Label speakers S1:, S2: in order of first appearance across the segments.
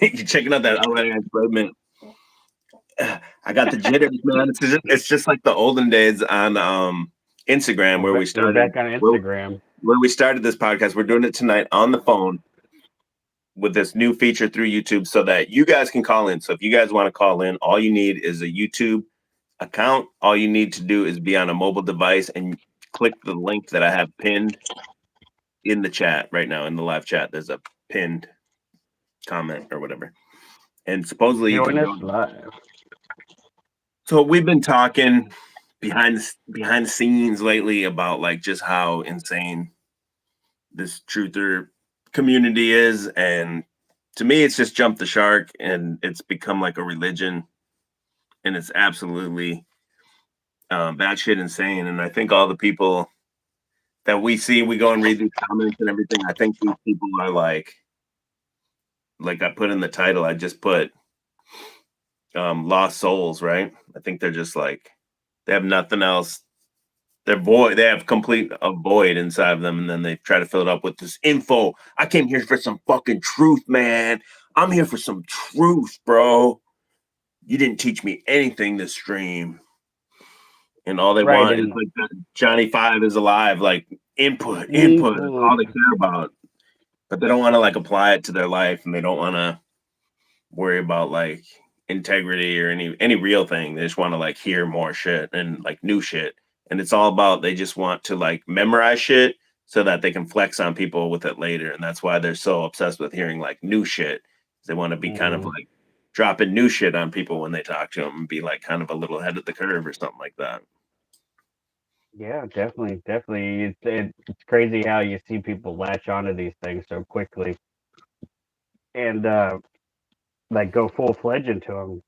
S1: You're checking out that outlining enslavement. I got the jitters, man. It's just like the olden days on Instagram where we
S2: We're
S1: started
S2: back on
S1: where,
S2: Instagram.
S1: where we started this podcast. We're doing it tonight on the phone with this new feature through YouTube so that you guys can call in. So if you guys want to call in, all you need is a YouTube account. All you need to do is be on a mobile device and click the link that I have pinned in the chat right now in the live chat. There's a pinned comment or whatever. And supposedly you
S2: Join
S1: can
S2: us
S1: go.
S2: live.
S1: So we've been talking behind the scenes lately about like just how insane this truther community is, and to me it's just jumped the shark and it's become like a religion, and it's absolutely batshit insane. And I think all the people that we see, we go and read these comments and everything. I think these people are like I put in the title, I just put lost souls, right? I think they're just like they have nothing else. They're void. They have complete a void inside of them, and then they try to fill it up with this info. I came here for some fucking truth, man. I'm here for some truth, bro. You didn't teach me anything this stream, and all they
S2: Right,
S1: want is
S2: and
S1: like Johnny Five is alive, like input, input. That's all
S2: input.
S1: they care about. But they don't want to like apply it to their life, and they don't want to worry about like integrity or any real thing. They just want to like hear more shit and like new shit. And it's all about they just want to like memorize shit so that they can flex on people with it later. And that's why they're so obsessed with hearing like new shit. They want to be kind of
S2: Mhm.
S1: like dropping new shit on people when they talk to them and be like kind of a little ahead of the curve or something like that.
S2: Yeah, definitely, definitely. It's crazy how you see people latch onto these things so quickly and like go full fledged into them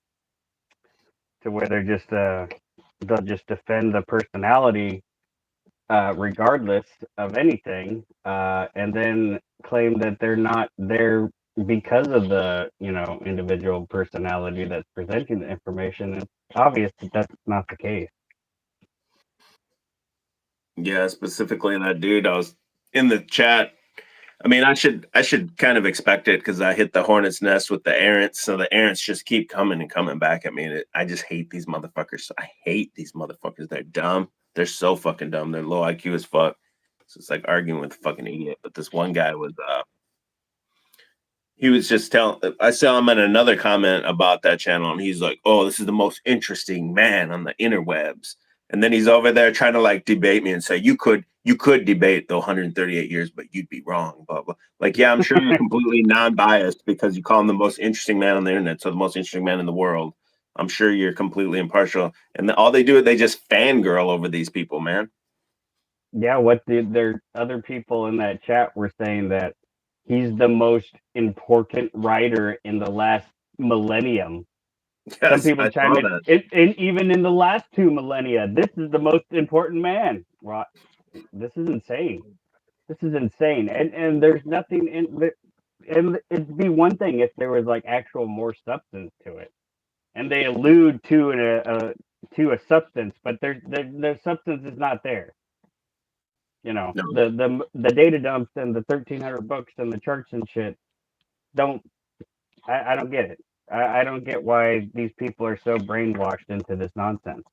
S2: to where they'll just defend the personality regardless of anything, and then claim that they're not there because of the individual personality that's presenting the information. It's obvious that that's not the case.
S1: Yeah, specifically that dude. I was in the chat. I mean, I should kind of expect it because I hit the hornet's nest with the errants, so the errants just keep coming and coming back at me. And I just hate these motherfuckers. I hate these motherfuckers. They're dumb. They're so fucking dumb. They're low IQ as fuck. So it's like arguing with a fucking idiot. But this one guy was he was just telling. I saw him in another comment about that channel, and he's like, "Oh, this is the most interesting man on the interwebs." And then he's over there trying to like debate me and say, "You could debate the 138 years, but you'd be wrong." Blah blah. Like, yeah, I'm sure you're completely non-biased because you call him the most interesting man on the internet, so the most interesting man in the world. I'm sure you're completely impartial, and all they do is they just fangirl over these people, man.
S2: Yeah, what there other people in that chat were saying that he's the most important writer in the last millennium. Some
S1: Yes,
S2: people
S1: I
S2: chime
S1: saw
S2: in,
S1: that.
S2: even in the last 2 millennia, this is the most important man. Well, this is insane. This is insane, and there's nothing in the, and it'd be one thing if there was like actual more substance to it, and they allude to a substance, but the substance is not there.
S1: No,
S2: The data dumps and the 1,300 books and the charts and shit don't. I don't get it. I don't get why these people are so brainwashed into this nonsense.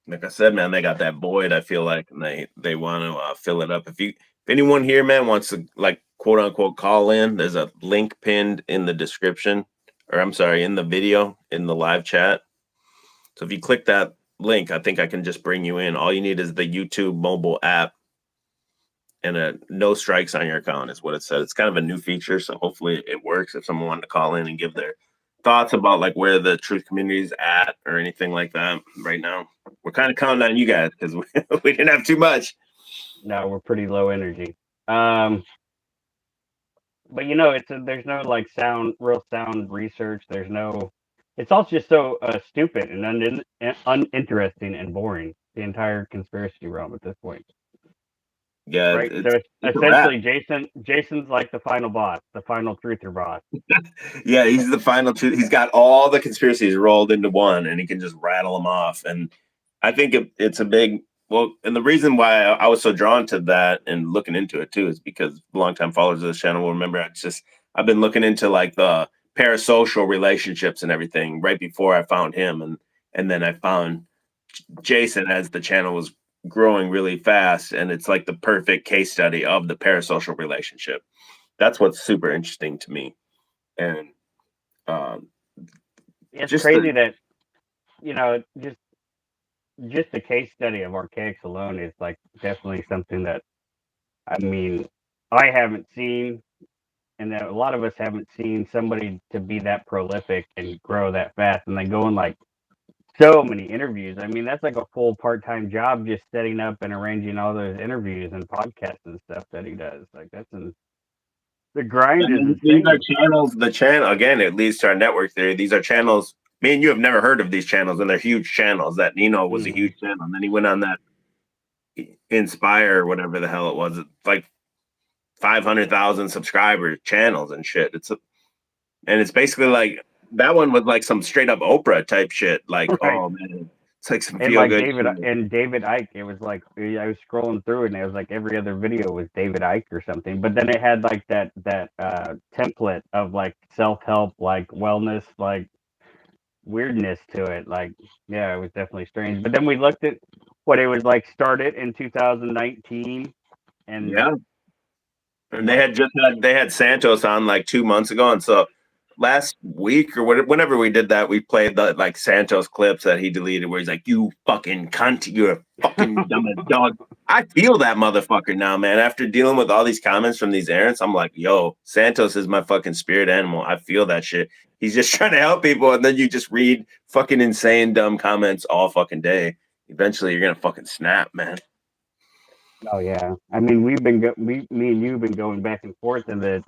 S1: like I said, man, they got that void. I feel like, and they want to fill it up. If anyone here, man, wants to like quote unquote call in, there's a link pinned in the description, or I'm sorry, in the video in the live chat. So if you click that link, I think I can just bring you in. All you need is the YouTube mobile app and no strikes on your account is what it said. It's kind of a new feature, so hopefully it works. If someone wanted to call in and give their thoughts about like where the truth community is at or anything like that right now, we're kind of counting on you guys because we didn't have too much.
S2: No, we're pretty low energy. But there's no like real sound research. There's no. It's all just so stupid and uninteresting and boring. The entire conspiracy realm at this point,
S1: Yeah,
S2: right? So
S1: it's
S2: it's
S1: it's a wrap.
S2: essentially Jason's like the final boss, the final truther boss.
S1: Yeah, he's the final truth. He's got all the conspiracies rolled into one, and he can just rattle them off. And I think it's a big well, and the reason why I was so drawn to that and looking into it too is because longtime followers of this channel will remember I've been looking into like the parasocial relationships and everything right before I found him, and then I found Jason as the channel was growing really fast, and it's like the perfect case study of the parasocial relationship. That's what's super interesting to me, and um,
S2: It's
S1: just the
S2: crazy that just the case study of Archaics alone is like definitely something that I mean I haven't seen, and that a lot of us haven't seen somebody to be that prolific and grow that fast, and then go in like so many interviews. I mean, that's like a full part-time job just setting up and arranging all those interviews and podcasts and stuff that he does. Like the grind is
S1: these are
S2: insane.
S1: channels. The channel again, it leads to our network theory. These are channels. Me and you have never heard of these channels, and they're huge channels. That Nino was a
S2: Hmm.
S1: huge channel, and then he went on that Inspire, whatever the hell it was. It's like 500,000 subscriber channels and shit. And it's basically like that one was like some straight up Oprah type shit. Like,
S2: Right.
S1: oh man, it's like some
S2: And
S1: feel
S2: like
S1: good shit.
S2: David Icke, it was like I was scrolling through it, and it was like every other video was David Icke or something. But then it had like that template of like self help, like wellness, like weirdness to it. Like, yeah, it was definitely strange. But then we looked at what it was like started in 2019, and
S1: Yeah, and
S2: like
S1: they had Santos on like 2 months ago, and so last week or whenever we did that, we played the like Santos clips that he deleted, where he's like, "You fucking cunt, you're a fucking dumb dog." I feel that motherfucker now, man. After dealing with all these comments from these errands, I'm like, "Yo, Santos is my fucking spirit animal." I feel that shit. He's just trying to help people, and then you just read fucking insane, dumb comments all fucking day. Eventually, you're gonna fucking snap, man.
S2: oh yeah, I mean me and you've been going back and forth in the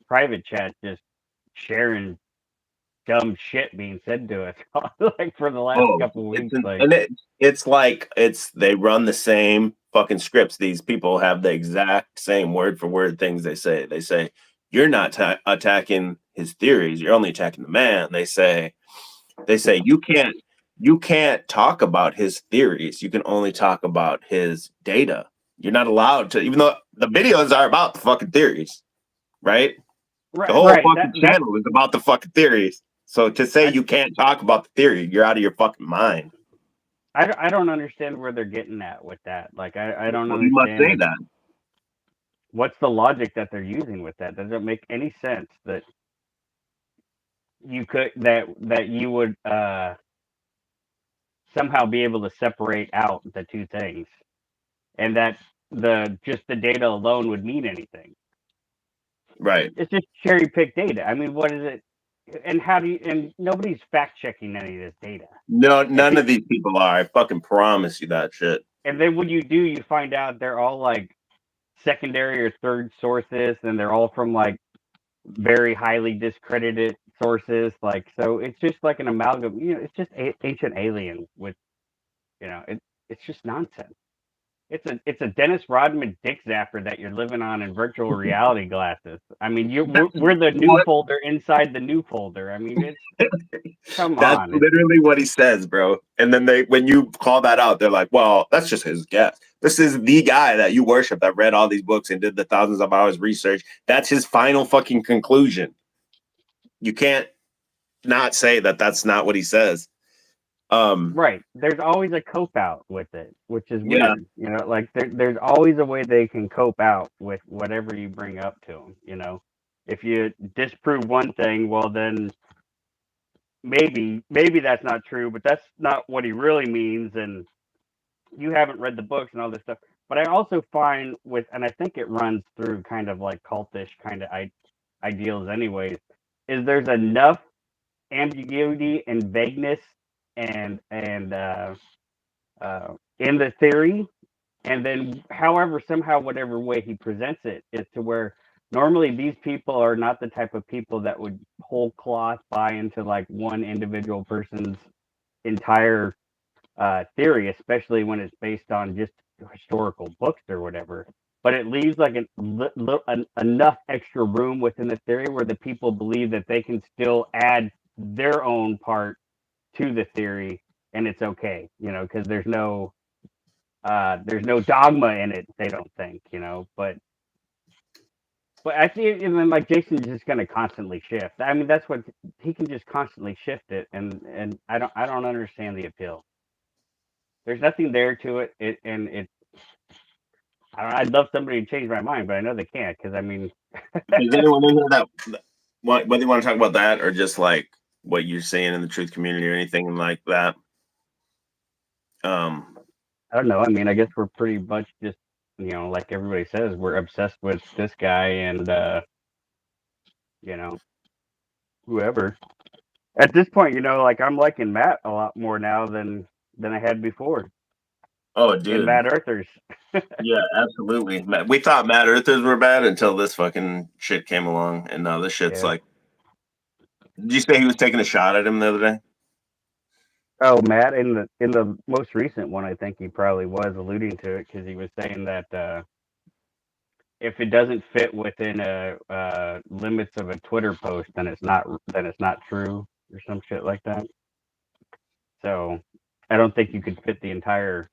S2: private chat, just sharing dumb shit being said to us like for the last
S1: Oh,
S2: couple of weeks. Like,
S1: and it's like it's they run the same fucking scripts. These people have the exact same word for word things they say. They say you're not attacking his theories. You're only attacking the man. They say you can't talk about his theories. You can only talk about his data. You're not allowed to, even though the videos are about the fucking theories, right? The whole
S2: right,
S1: fucking
S2: that's
S1: channel is about the fucking theories. So to say
S2: I,
S1: you can't talk about the theory, you're out of your fucking mind.
S2: I don't understand where they're getting at with that. Like, I don't
S1: Well, you must say
S2: understand
S1: that.
S2: what's the logic that they're using with that. Doesn't make any sense that you would somehow be able to separate out the two things, and that the just the data alone would mean anything.
S1: Right.
S2: It's just cherry pick data. I mean, what is it? And how do you? And nobody's fact checking any of this data.
S1: No,
S2: And
S1: none of these people are. I fucking promise you that shit.
S2: and then when you do, you find out they're all like secondary or third sources, and they're all from like very highly discredited sources. Like, so it's just like an amalgam. It's just ancient alien with it's just nonsense. It's a Dennis Rodman dick zapper that you're living on in virtual reality glasses. I mean, we're the new
S1: What?
S2: folder inside the new folder. I mean, it's come
S1: That's
S2: on.
S1: literally what he says, bro. And then when you call that out, they're like, "Well, that's just his guess. This is the guy that you worship that read all these books and did the thousands of hours research. That's his final fucking conclusion. You can't not say that that's not what he says."
S2: Right. There's always a cope out with it, which is
S1: Yeah,
S2: weird. Like there's always a way they can cope out with whatever you bring up to them. If you disprove one thing, well then maybe that's not true, but that's not what he really means, and you haven't read the books and all this stuff. But I also find and I think it runs through kind of like cultish kind of ideals, anyways. Is there's enough ambiguity and vagueness and in the theory, and then however somehow whatever way he presents it is to where normally these people are not the type of people that would whole cloth buy into like one individual person's entire theory, especially when it's based on just historical books or whatever. But it leaves like enough extra room within the theory where the people believe that they can still add their own part to the theory, and it's okay, because there's no dogma in it. They don't think, but But I think, and then like Jason's just going to constantly shift. I mean, that's what he can just constantly shift it, and I don't understand the appeal. There's nothing there to it. I'd love somebody to change my mind, but I know they can't because I mean,
S1: Is anyone in here that whether you want to talk about that or just like what you're seeing in the truth community or anything like that?
S2: I don't know. I mean, I guess we're pretty much just, like everybody says, we're obsessed with this guy and whoever. At this point, like I'm liking Matt a lot more now than I had before.
S1: Oh,
S2: And
S1: dude.
S2: Matt Earthers.
S1: Yeah, absolutely. We thought Matt Earthers were bad until this fucking shit came along, and now this shit's
S2: Yeah.
S1: like. Did you say he was taking a shot at him the other day?
S2: Oh, Matt, in the most recent one, I think he probably was alluding to it because he was saying that if it doesn't fit within limits of a Twitter post, then it's not true or some shit like that. So I don't think you could fit the entire.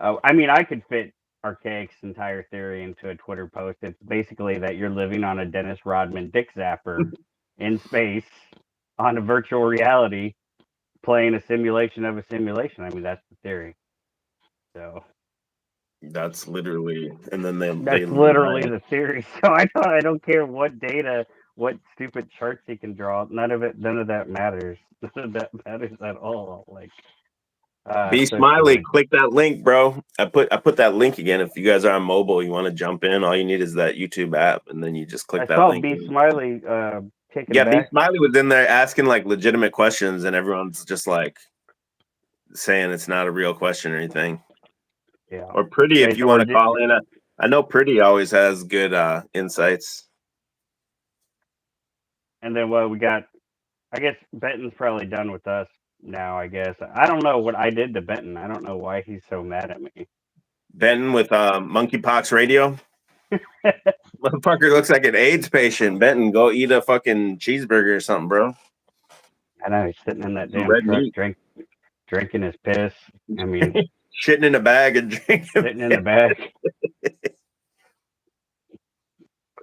S2: I mean, I could fit Archaic's entire theory into a Twitter post. It's basically that you're living on a Dennis Rodman dick zapper in space on a virtual reality, playing a simulation of a simulation. I mean, that's the theory. So
S1: That's literally, and then
S2: that's literally the theory. So I don't care what data, what stupid charts he can draw. None of that matters. None of that matters at all. Like,
S1: Be
S2: so
S1: smiley.
S2: stupid.
S1: Click that link, bro. I put that link again. If you guys are on mobile, you want to jump in, all you need is that YouTube app, and then you just click
S2: I
S1: that
S2: saw
S1: link.
S2: B Smiley kicking
S1: Yeah, B
S2: back.
S1: Smiley was in there asking like legitimate questions, and everyone's just like saying it's not a real question or anything.
S2: Yeah.
S1: Or Pretty, if you want to call in. I know Pretty always has good insights.
S2: And then we got. I guess Benton's probably done with us now. I guess I don't know what I did to Benton. I don't know why he's so mad at me.
S1: Benton with Monkeypox Radio. Motherfucker looks like an AIDS patient. Benton, go eat a fucking cheeseburger or something, bro.
S2: I know he's sitting in that
S1: Some
S2: damn
S1: red
S2: truck,
S1: meat.
S2: drinking his piss. I mean,
S1: Shitting in a bag and drinking.
S2: sitting in the back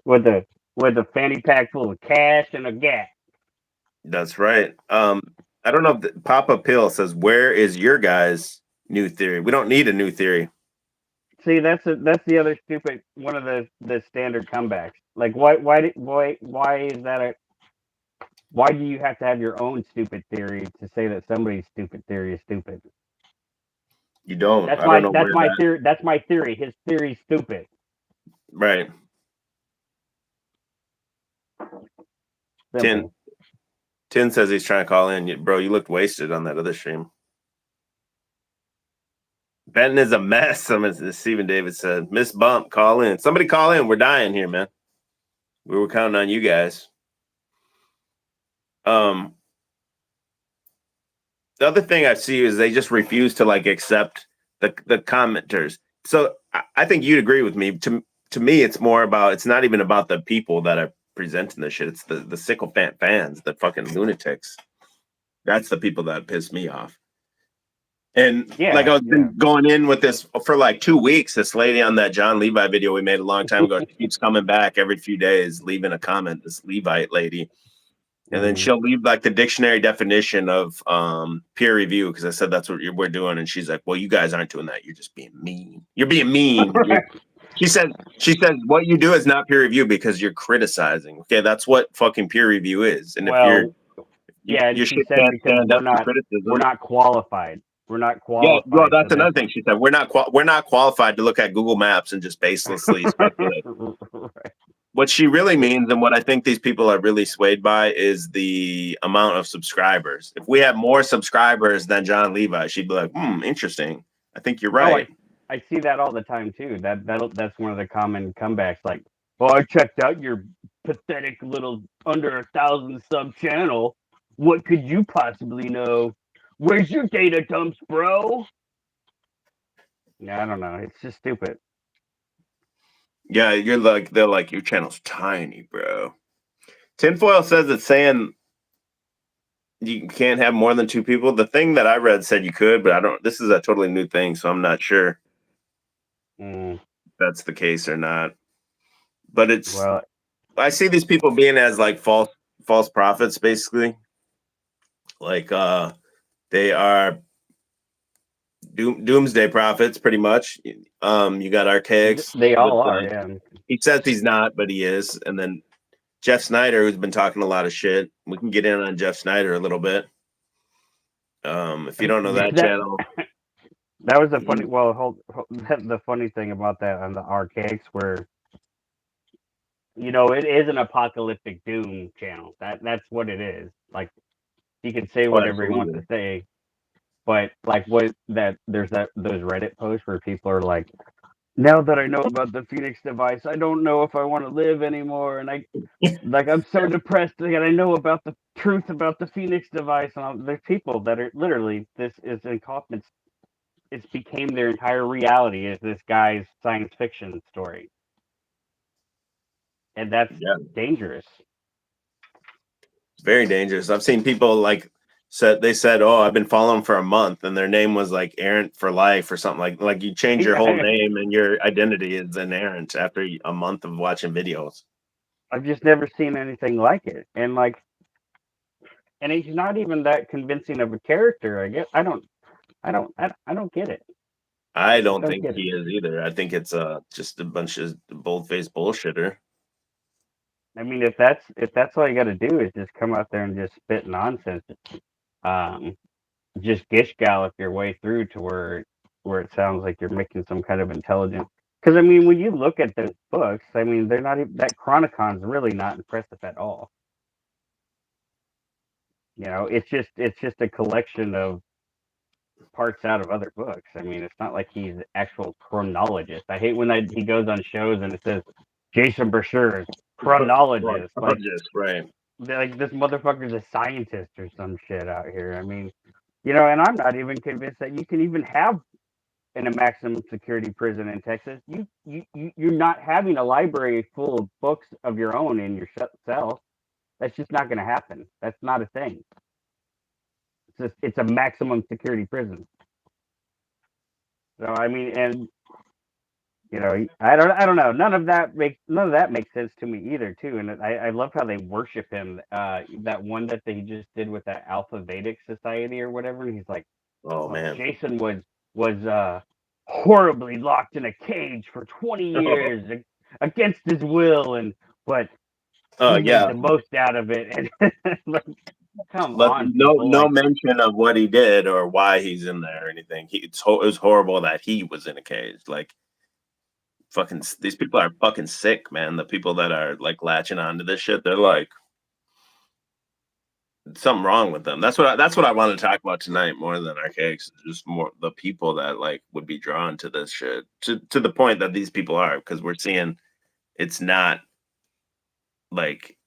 S2: with a fanny pack full of cash and a gat.
S1: That's right. I don't know if Papa Pill says, "Where is your guys' new theory?" We don't need a new theory.
S2: See, that's the other stupid one of the standard comebacks. Like, why is that a why do you have to have your own stupid theory to say that somebody's stupid theory is stupid?
S1: You don't.
S2: That's
S1: I don't know
S2: that's
S1: where
S2: my
S1: that.
S2: theory. That's my theory. His theory's stupid.
S1: Right.
S2: Simple.
S1: Tin says he's trying to call in. Bro, you looked wasted on that other stream. Benton is a mess. Stephen David said. Miss Bump, call in. Somebody call in. We're dying here, man. We were counting on you guys. The other thing I see is they just refuse to like accept the commenters. So I think you'd agree with me. To me, it's more about, it's not even about the people that are presenting this shit. It's the sycophant fans, the fucking lunatics. That's the people that piss me off. And like I was been going in with this for like 2 weeks. This lady on that John Levi video we made a long time ago, she keeps coming back every few days, leaving a comment. This Levite lady, and then she'll leave like the dictionary definition of peer review because I said that's what we're doing, and she's like, "Well, you guys aren't doing that. You're just being mean. You're being mean." She said, "What you do is not peer review because you're criticizing." Okay, that's what fucking peer review is. And if you're
S2: and she said because we're not qualified. We're not qualified.
S1: Yeah, well, that's another thing she said. We're not qualified to look at Google Maps and just baselessly speculate.
S2: Right.
S1: What she really means, and what I think these people are really swayed by, is the amount of subscribers. If we have more subscribers than John Levi, she'd be like, interesting. I think you're right.
S2: I see that all the time too. That's one of the common comebacks. Like, well, I checked out your pathetic little under 1,000 sub channel. What could you possibly know? Where's your data dumps, bro? Yeah, I don't know. It's just stupid.
S1: Yeah, they're like, your channel's tiny, bro. Tinfoil says it's saying you can't have more than 2 people. The thing that I read said you could, but I don't. This is a totally new thing, so I'm not sure if that's the case or not. But it's I see these people being as like false prophets, basically. Like they are doomsday prophets, pretty much. You got Archaics
S2: They
S1: with
S2: all are, yeah.
S1: he says he's not, but he is. And then Jeff Snyder, who's been talking a lot of shit. We can get in on Jeff Snyder a little bit. If you don't know that channel,
S2: that was the funny. Well, the funny thing about that on the Archaics, where it is an apocalyptic doom channel. That's what it is. Like, he can say whatever he wants to
S1: absolutely.
S2: say, but like there's those Reddit posts where people are like, now that I know about the Phoenix device, I don't know if I want to live anymore, and I'm so depressed that I know about the truth about the Phoenix device. And there's people that are literally, this is incompetence. It's became their entire reality is this guy's science fiction story, and that's
S1: Yeah,
S2: dangerous.
S1: it's very dangerous. I've seen people like said, "Oh, I've been following for a month," and their name was like Errant for Life or something like you change your whole name and your identity is an Errant after a month of watching videos.
S2: I've just never seen anything like it, and he's not even that convincing of a character. I guess I don't get it. I
S1: I
S2: just
S1: don't
S2: don't
S1: think
S2: get it.
S1: he is either. I think it's just a bunch of bold-faced bullshitter.
S2: I mean, if that's all you got to do is just come out there and just spit nonsense, um, just gish gallop your way through to where it sounds like you're making some kind of intelligent. Because I mean, when you look at those books, I mean, they're not even, that Chronicon's really not impressive at all. It's just a collection of parts out of other books. I mean, it's not like he's actual chronologist. I hate when he goes on shows and it says Jason Brashear, chronologist.
S1: Just right.
S2: Like this motherfucker's a scientist or some shit out here. I mean, and I'm not even convinced that you can even have in a maximum security prison in Texas. You're not having a library full of books of your own in your cell. That's just not going to happen. That's not a thing. It's a maximum security prison. So I mean, and I don't know. None of that makes sense to me either, too. And I love how they worship him. That one that they just did with that Alpha Vedic Society or whatever. And he's like,
S1: Oh
S2: "Oh,
S1: man.
S2: Jason was horribly locked in a cage for 20 years against his will, but he made
S1: Yeah,
S2: the most out of it." And like, come
S1: but
S2: on, people!
S1: no
S2: Like,
S1: mention of what he did or why he's in there or anything. It was horrible that he was in a cage. Like fucking, these people are fucking sick, man. The people that are like latching onto this shit, they're like something wrong with them. That's what I want to talk about tonight more than archaics. Just more the people that like would be drawn to this shit to the point that these people are because we're seeing it's not like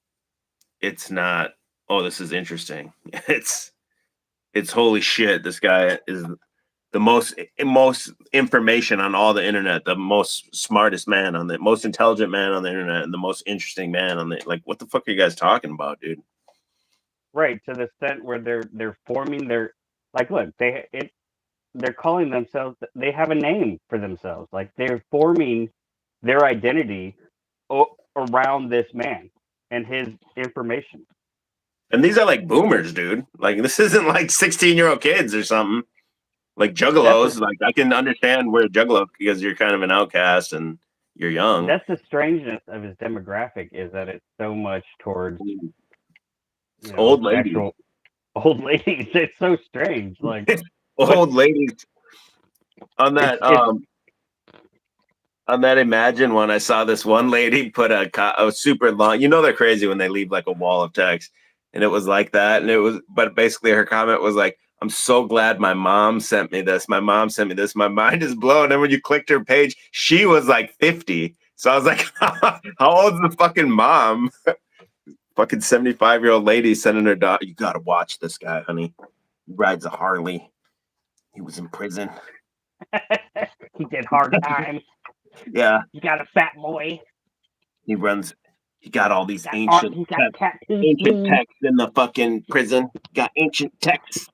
S1: it's not. Oh, this is interesting. It's holy shit. This guy is the most information on all the internet, the most smartest man on the most intelligent man on the internet, and the most interesting man on the like. What the fuck are you guys talking about, dude?
S2: right, to the extent where they're forming their, like, look, they're calling themselves, they have a name for themselves, like they're forming their identity around this man and his information.
S1: And these are like boomers, dude. Like this isn't like 16-year-old kids or something. Like
S2: That's the
S1: juggalos. Like I can understand where juggalo because you're kind of an outcast and you're young.
S2: that's the strangeness of his demographic, is that it's so much towards
S1: It's old ladies.
S2: actual old ladies. It's so strange. Like, what?
S1: Old ladies on that
S2: It's
S1: on that Imagine one. I saw this one lady put a super long. You know they're crazy when they leave like a wall of text, and it was like that. And it was, but basically her comment was like, "I'm so glad my mom sent me this. My mom sent me this. My mind is blown." And when you clicked her page, she was like 50. So I was like, "How old's the fucking mom?" Fucking 75-year-old lady sending her daughter. You gotta watch this guy, honey. He rides a Harley. He was in prison.
S2: he did hard time.
S1: Yeah,
S2: You got a fat boy.
S1: he runs. He got all these
S2: He got tattoos.
S1: ancient texts in the fucking prison. Got ancient texts.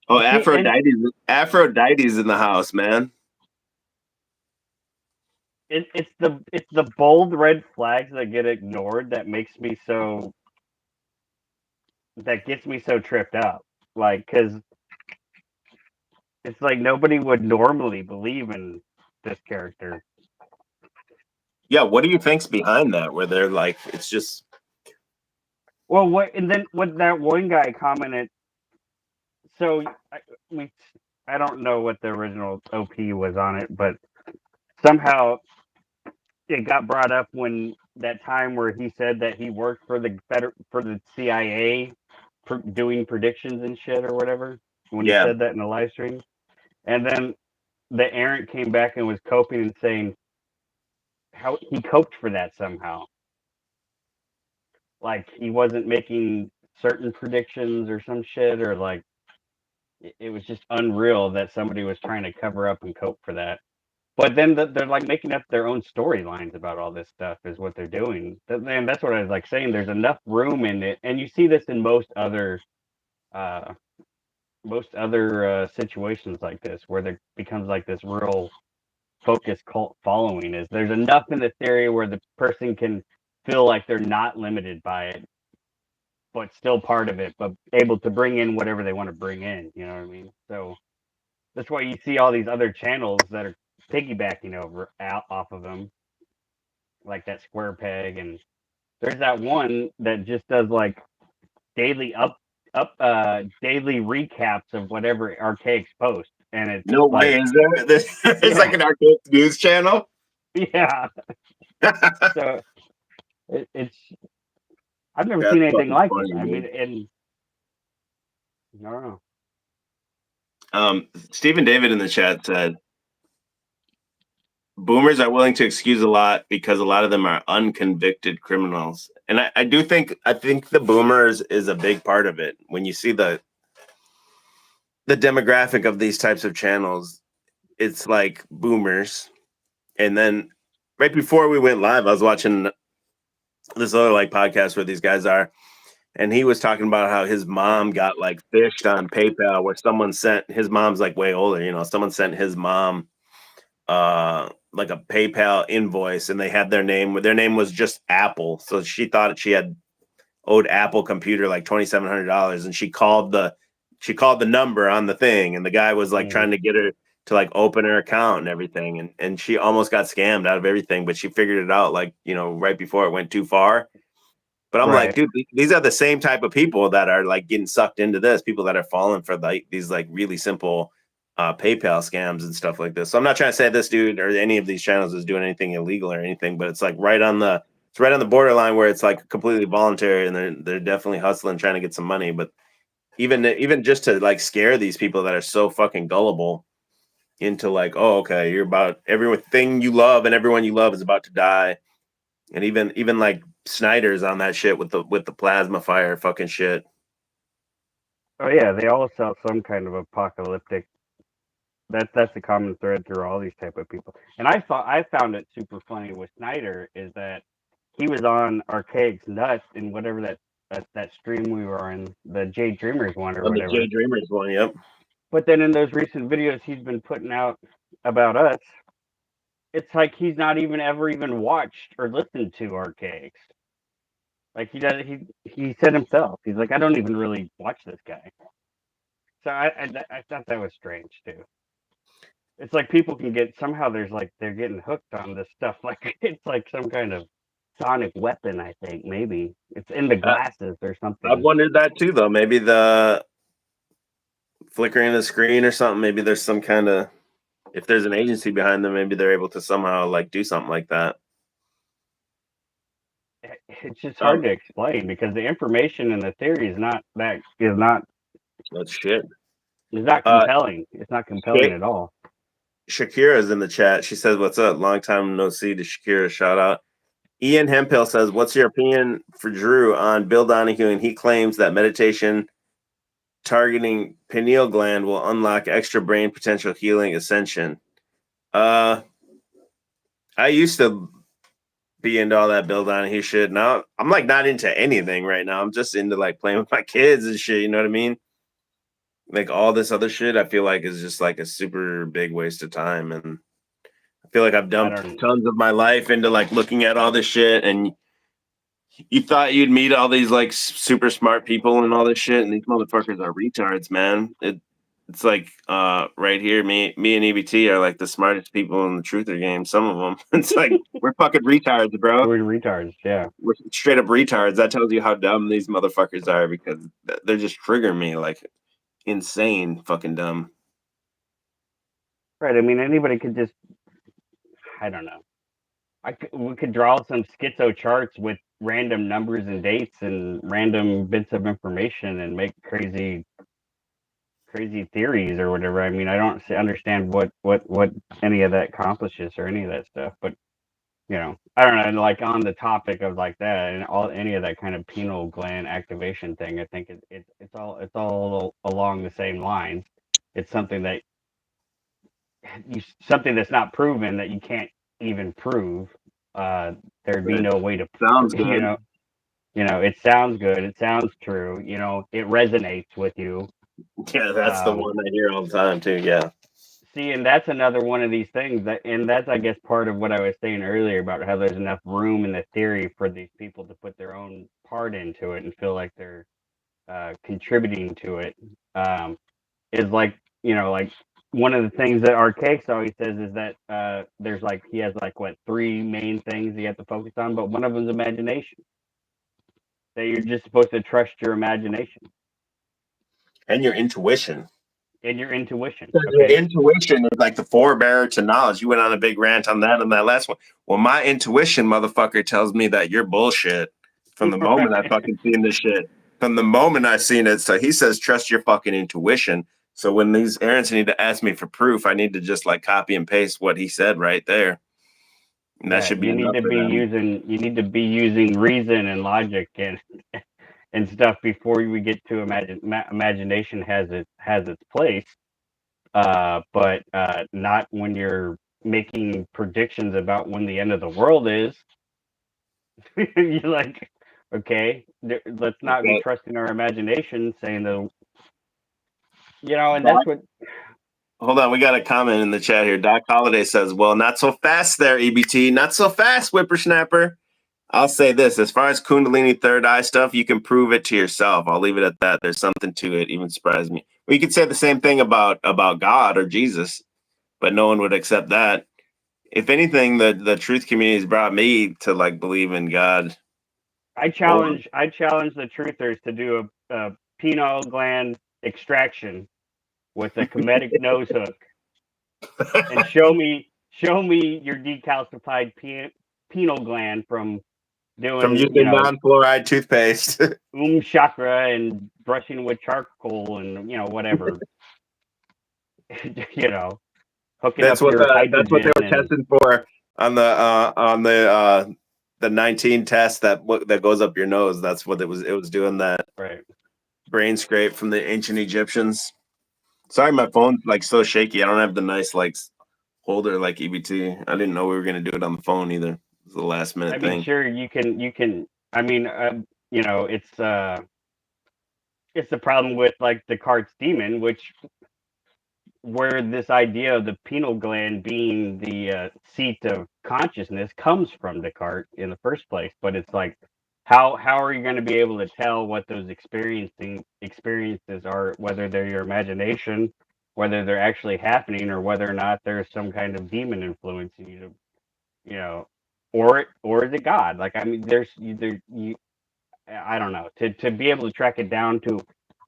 S1: Oh,
S2: See,
S1: Aphrodite's in the house, man.
S2: it's the bold red flags that get ignored that gets me so tripped up. Like, because it's like nobody would normally believe in this character.
S1: Yeah, what do you think's behind that? Where they're like, it's just
S2: Well, what that one guy commented. So we, I don't know what the original OP was on it, but somehow it got brought up when that time where he said that he worked for the CIA, doing predictions and shit or whatever. When he
S1: yeah.
S2: said that in the live stream, and then the errant came back and was coping and saying how he coped for that somehow. Like he wasn't making certain predictions or some shit, or like it was just unreal that somebody was trying to cover up and cope for that. But then they're like making up their own storylines about all this stuff is what they're doing. And that's what I was like saying. There's enough room in it, and you see this in uh, most other situations like this, where there becomes like this real focused cult following. Is there's enough in this area where the person can feel like they're not limited by it, but still part of it, but able to bring in whatever they want to bring in. You know what I mean? So that's why you see all these other channels that are piggybacking off of them, like that Square Peg, and there's that one that just does like daily daily recaps of whatever Archaics post, and it's
S1: No
S2: like,
S1: way, is there? There's like
S2: yeah,
S1: an arcade news channel.
S2: yeah.
S1: That's
S2: So it's I've never seen anything
S1: fucking
S2: like it.
S1: funny,
S2: I mean,
S1: dude.
S2: and I don't know.
S1: Stephen David in the chat said, boomers are willing to excuse a lot because a lot of them are unconvicted criminals. And I do think the boomers is a big part of it. When you see the demographic of these types of channels, it's like boomers. And then right before we went live, I was watching this other like podcast where these guys are, and he was talking about how his mom got like fished on PayPal, where someone sent his mom's like way older, someone sent his mom like a PayPal invoice, and they had their name was just Apple, so she thought she had owed Apple Computer like $2,700, and she called the number on the thing, and the guy was like
S2: Mm,
S1: trying to get her to like open her account and everything, and she almost got scammed out of everything, but she figured it out like right before it went too far. But I'm like,
S2: right.
S1: dude, these are the same type of people that are like getting sucked into this. People that are falling for like these like really simple PayPal scams and stuff like this. So I'm not trying to say this dude or any of these channels is doing anything illegal or anything, but it's like it's right on the borderline where it's like completely voluntary, and they're definitely hustling, trying to get some money. But even just to like scare these people that are so fucking gullible into like, oh, okay, you're about everything you love and everyone you love is about to die, and even like Snyder's on that shit with the plasma fire fucking shit.
S2: Oh yeah, they all sell some kind of apocalyptic. That's a common thread through all these type of people. And I found it super funny with Snyder is that he was on Archaic's Nuts in whatever that stream we were in, the Jade Dreamers one or
S1: On the J
S2: whatever.
S1: Dreamers one, yep.
S2: But then in those recent videos he's been putting out about us, it's like he's not even watched or listened to Archaics. Like he said himself, he's like, I don't even really watch this guy. So I thought that was strange too. It's like people can get somehow there's like they're getting hooked on this stuff. Like it's like some kind of sonic weapon. I think maybe it's in the
S1: Uh,
S2: glasses or
S1: I've
S2: something.
S1: wondered that too, though. Maybe the flickering the screen or something. Maybe there's some kind of, if there's an agency behind them, maybe they're able to somehow like do something like that.
S2: It's just hard
S1: Um,
S2: to explain because the information and the theory
S1: that's shit.
S2: is not
S1: Uh,
S2: compelling. It's not compelling
S1: Sha-
S2: at all.
S1: Shakira's in the chat. She says, "What's up? Long time no see." To Shakira, shout out. Ian Hemphill says, "What's your opinion for Drew on Bill Donahue?" And he claims that meditation targeting pineal gland will unlock extra brain potential healing ascension. Uh, I used to be into all that Bill Donahue shit. Now I'm like not into anything right now. I'm just into like playing with my kids and shit. You know what I mean? Like all this other shit, I feel like is just like a super big waste of time. And I feel like I've
S2: I
S1: dumped
S2: don't.
S1: tons of my life into like looking at all this shit, and you thought you'd meet all these like super smart people and all this shit, and these motherfuckers are retards, man. It's like right here, me and EBT are like the smartest people in the truther game. Some of them, it's like we're fucking retards, bro.
S2: We're retards, yeah.
S1: We're straight up retards. That tells you how dumb these motherfuckers are, because they're just triggering me like insane, fucking dumb.
S2: Right. I mean, anybody could just, I don't know. We could draw some schizo charts with random numbers and dates and random bits of information and make crazy theories or whatever. I mean, I don't understand what any of that accomplishes or any of that stuff. But I don't know. Like on the topic of like that and any of that kind of pineal gland activation thing, I think it's all along the same lines. It's something that something that's not proven, that you can't even prove. There'd be no way to,
S1: Sounds good.
S2: it sounds good. It sounds true. It resonates with you.
S1: Yeah, that's the one I hear all the time too. Yeah.
S2: See, and that's another one of these things and that's, I guess, part of what I was saying earlier about how there's enough room in the theory for these people to put their own part into it and feel like they're contributing to it. Is like, like one of the things that Archaics always says is that there's like, he has like what, three main things you have to focus on, but one of them is imagination. That you're just supposed to trust your imagination
S1: And your intuition.
S2: and your intuition.
S1: Your intuition is like the forebearer to knowledge. You went on a big rant on that last one. Well, my intuition, motherfucker, tells me that you're bullshit from the moment I fucking seen this shit. From the moment I seen it. So he says, trust your fucking intuition. So when these errands need to ask me for proof, I need to just like copy and paste what he said right there. And that should be enough for them.
S2: You need to be using reason and logic and stuff before we get to imagination has its place. But not when you're making predictions about when the end of the world is. You're like, okay, let's not be trusting our imagination, saying that, and that's what.
S1: Hold on, we got a comment in the chat here. Doc Holiday says, well, not so fast there, EBT. Not so fast, whippersnapper. I'll say this. As far as Kundalini third eye stuff, you can prove it to yourself. I'll leave it at that. There's something to it. Even surprised me. Well, you could say the same thing about God or Jesus, but no one would accept that. If anything, the truth community has brought me to like believe in God.
S2: I challenge the truthers to do a pineal gland extraction with a comedic nose hook and show me your decalcified pineal gland from
S1: using non-fluoride toothpaste,
S2: chakra and brushing with charcoal and whatever. Hooking
S1: that's
S2: up
S1: what
S2: your hydrogen.
S1: That's what they were testing for on the 19 test that goes up your nose. That's what it was. It was doing that.
S2: Right.
S1: Brain scrape from the ancient Egyptians. Sorry, my phone's like so shaky. I don't have the nice like holder like EBT. I didn't know we were gonna do it on the phone either. It was the last minute thing.
S2: Sure, you can. I mean, it's the problem with like Descartes' demon, where this idea of the pineal gland being the seat of consciousness comes from Descartes in the first place. But it's like, how are you going to be able to tell what those experiences are, whether they're your imagination, whether they're actually happening, or whether or not there's some kind of demon influencing you to, or is it God? Like, I mean, I don't know, to be able to track it down to.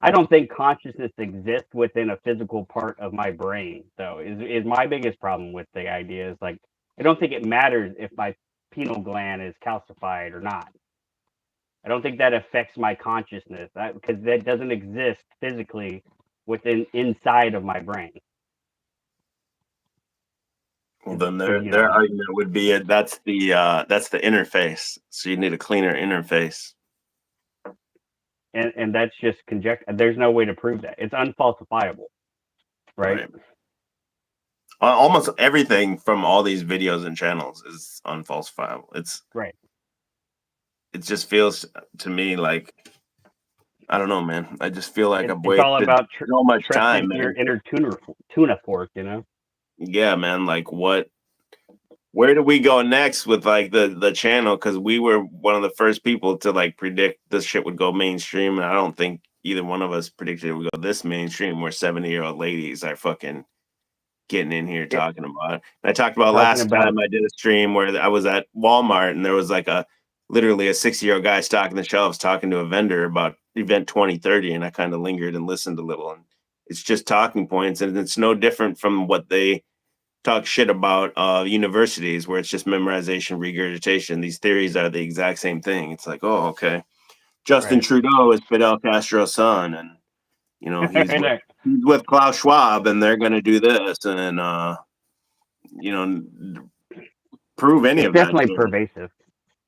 S2: I don't think consciousness exists within a physical part of my brain, though. Is my biggest problem with the idea. Is like, I don't think it matters if my pineal gland is calcified or not. I don't think that affects my consciousness, because that doesn't exist physically inside of my brain.
S1: Well, then their argument would be that's the interface. So you need a cleaner interface.
S2: And that's just conjecture. There's no way to prove that. It's unfalsifiable, right?
S1: Almost everything from all these videos and channels is unfalsifiable. It's
S2: right.
S1: It just feels to me like, I don't know, man. I just feel like I've wasted
S2: all about
S1: so much time, man.
S2: Your inner tuna fork,
S1: Yeah, man. Like what Where do we go next with like the channel? Because we were one of the first people to like predict this shit would go mainstream, and I don't think either one of us predicted it would go this mainstream. Where 70-year-old ladies are fucking getting in here
S2: Yeah,
S1: talking about it. And I talked about
S2: talking
S1: last
S2: about
S1: time I did a stream where I was at Walmart and there was like literally a 60-year-old guy stocking the shelves talking to a vendor about event 2030, and I kind of lingered and listened a little, and it's just talking points, and it's no different from what they talk shit about universities where it's just memorization, regurgitation. These theories are the exact same thing. It's like, oh, okay, Justin
S2: right.
S1: Trudeau is Fidel Castro's son, and
S2: And,
S1: he's with Klaus Schwab, and they're going to do this, and prove any
S2: it's
S1: of that
S2: definitely
S1: shit.
S2: pervasive.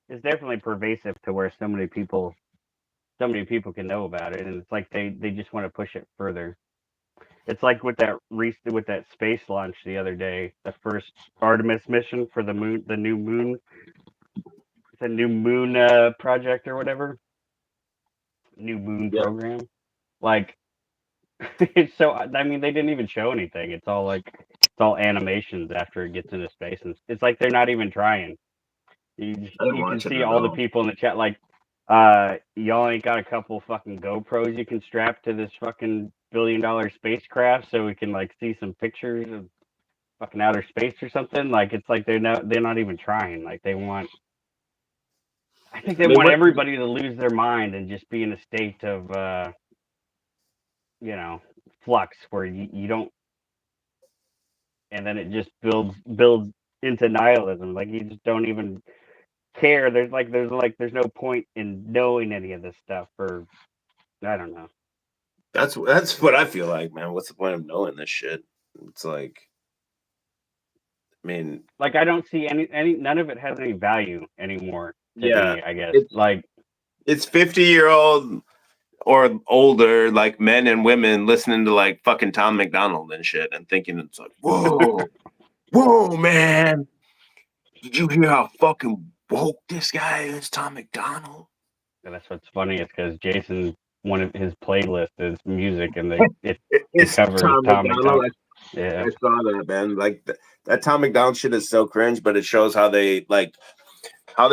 S2: It's definitely pervasive to where so many people can know about it, and it's like they just want to push it further. It's like with that space launch the other day, the first Artemis mission for the moon, the new moon project or whatever, new moon
S1: Yeah,
S2: program. Like, it's so. I mean, they didn't even show anything. It's all animations after it gets into space, and it's like they're not even trying.
S1: I didn't
S2: You can
S1: watch it
S2: see
S1: at
S2: all the
S1: all.
S2: people in the chat like, y'all ain't got a couple fucking GoPros you can strap to this fucking $1 billion spacecraft so we can like see some pictures of fucking outer space or something. Like it's like they're not even trying. Like I think they
S1: I mean,
S2: want
S1: what
S2: everybody to lose their mind and just be in a state of you know, flux where you don't, and then it just builds into nihilism. Like you just don't even care. There's no point in knowing any of this stuff, or I don't know.
S1: that's what I feel like, man. What's the point of knowing this shit? It's like, I mean,
S2: Like I don't see any none of it has any value anymore to
S1: yeah,
S2: me, I guess.
S1: it's
S2: Like
S1: 50-year-old or older, like men and women listening to like fucking Tom McDonald and shit, and thinking it's like, whoa, man, did you hear how fucking woke this guy is, Tom McDonald?
S2: that's what's funny is because Jason, one of his playlists is music, and the
S1: It's
S2: cover is
S1: Tom
S2: Tom
S1: McDonald.
S2: McDonald. Yeah.
S1: I saw that, man. Like that Tom McDonald shit is so cringe, but it shows how they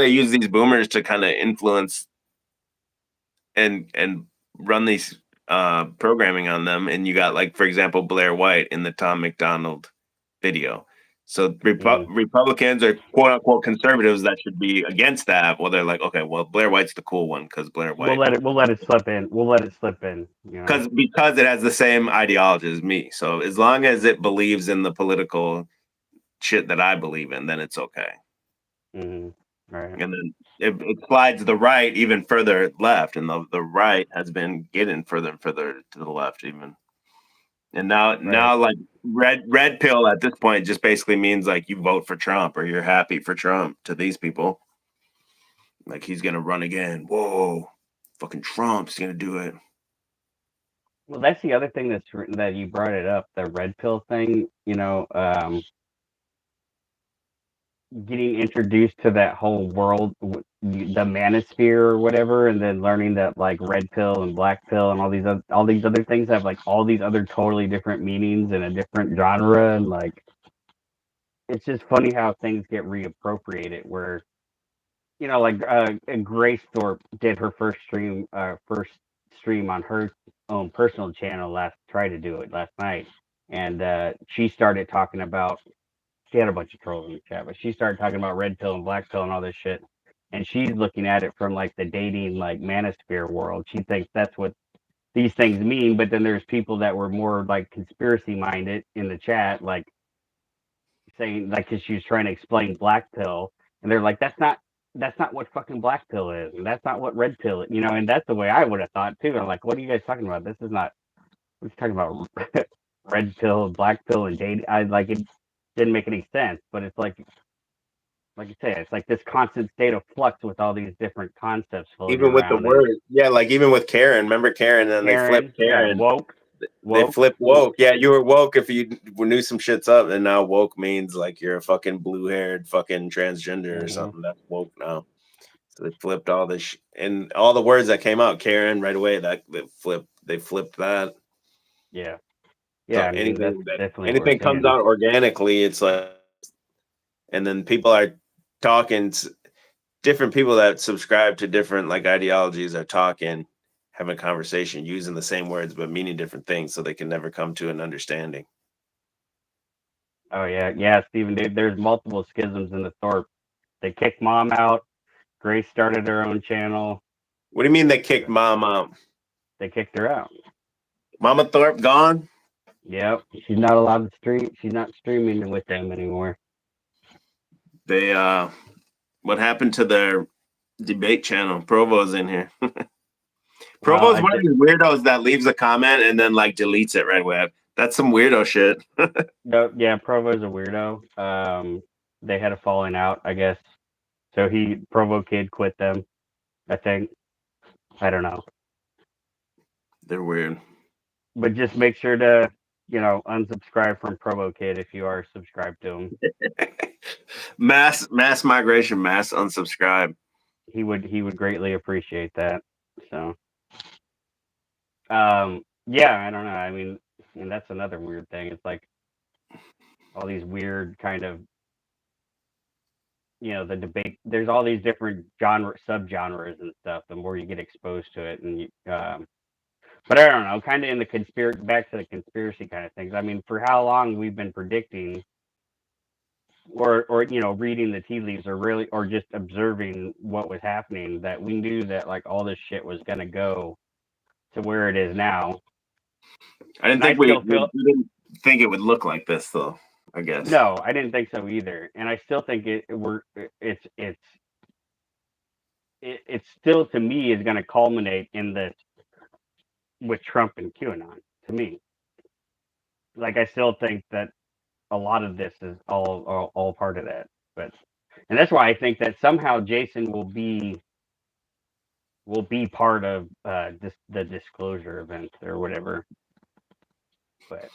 S1: use these boomers to kind of influence and run these programming on them. And you got like, for example, Blair White in the Tom McDonald video. So
S2: Mm.
S1: Republicans or quote unquote conservatives that should be against that. Well, they're like, okay, well, Blair White's the cool one because Blair White
S2: We'll let it slip in. We'll let it slip in. You know.
S1: because it has the same ideology as me. So as long as it believes in the political shit that I believe in, then it's okay.
S2: Mm-hmm. Right.
S1: And then it slides the right even further left, and the right has been getting further and further to the left even. And
S2: Right.
S1: now like red pill at this point just basically means like you vote for Trump or you're happy for Trump to these people. Like he's gonna run again. Whoa, fucking Trump's gonna do it.
S2: Well, that's the other thing that you brought it up, the red pill thing. Getting introduced to that whole world, the manosphere or whatever, and then learning that like red pill and black pill and all these other things have like all these other totally different meanings in a different genre, and like it's just funny how things get reappropriated. Where like Grace Thorpe did her first stream on her own personal channel tried to do it last night, and she started talking about she had a bunch of trolls in the chat, but she started talking about red pill and black pill and all this shit. And she's looking at it from like the dating like manosphere world. She thinks that's what these things mean, but then there's people that were more like conspiracy minded in the chat, like saying like because she was trying to explain black pill, and they're like, that's not what fucking black pill is, and that's not what red pill is, and that's the way I would have thought too. I'm like, what are you guys talking about? This is not we're talking about red pill, black pill, and dating. I like it didn't make any sense, but it's like you say, it's like this constant state of flux with all these different concepts floating
S1: Even with the
S2: around. And
S1: word, yeah, like even with Karen, remember Karen? And then they flipped
S2: Karen, yeah,
S1: Karen. They
S2: woke.
S1: flipped woke. Yeah, you were woke if you knew some shit's up, and now woke means like you're a fucking blue haired fucking transgender or
S2: Mm-hmm.
S1: something. That's woke now. So they flipped all this and all the words that came out, Karen, right away. They flipped that.
S2: Yeah,
S1: So
S2: yeah. I mean, that's definitely what we're
S1: anything comes
S2: seeing.
S1: out organically, it's like and then people are talking. Different people that subscribe to different like ideologies are talking, having a conversation, using the same words but meaning different things, so they can never come to an understanding.
S2: Oh yeah, Steven, dude. There's multiple schisms in the Thorpe. They kicked Mom out. Grace started her own channel.
S1: What do you mean they kicked Mom out?
S2: They kicked her out.
S1: Mama Thorpe gone?
S2: Yep, she's not allowed to stream. She's not streaming with them anymore.
S1: They what happened to their debate channel? Provo's in here.
S2: Well,
S1: Provo's one of these weirdos that leaves a comment and then like deletes it right away. That's some weirdo shit.
S2: no, yeah, Provo's a weirdo. They had a falling out, I guess. So Provo Kid quit them. I think. I don't know.
S1: They're weird.
S2: But just make sure to, unsubscribe from Provo Kid if you are subscribed to him.
S1: mass migration, mass unsubscribe.
S2: He would greatly appreciate that. So, yeah, I don't know. I mean, and that's another weird thing. It's like all these weird kind of, the debate. There's all these different subgenres and stuff. The more you get exposed to it, and but I don't know. Kind of in the back to the conspiracy kind of things. I mean, for how long we've been predicting, or reading the tea leaves, or just observing what was happening, that we knew that like all this shit was gonna go to where it is now.
S1: I didn't think we didn't think it would look like this, though. I guess.
S2: No, I didn't think so either, and I still think it's still, to me, is going to culminate in this with Trump and QAnon. To me, like, I still think that a lot of this is all part of that, and that's why I think that somehow Jason will be part of the disclosure event or whatever. But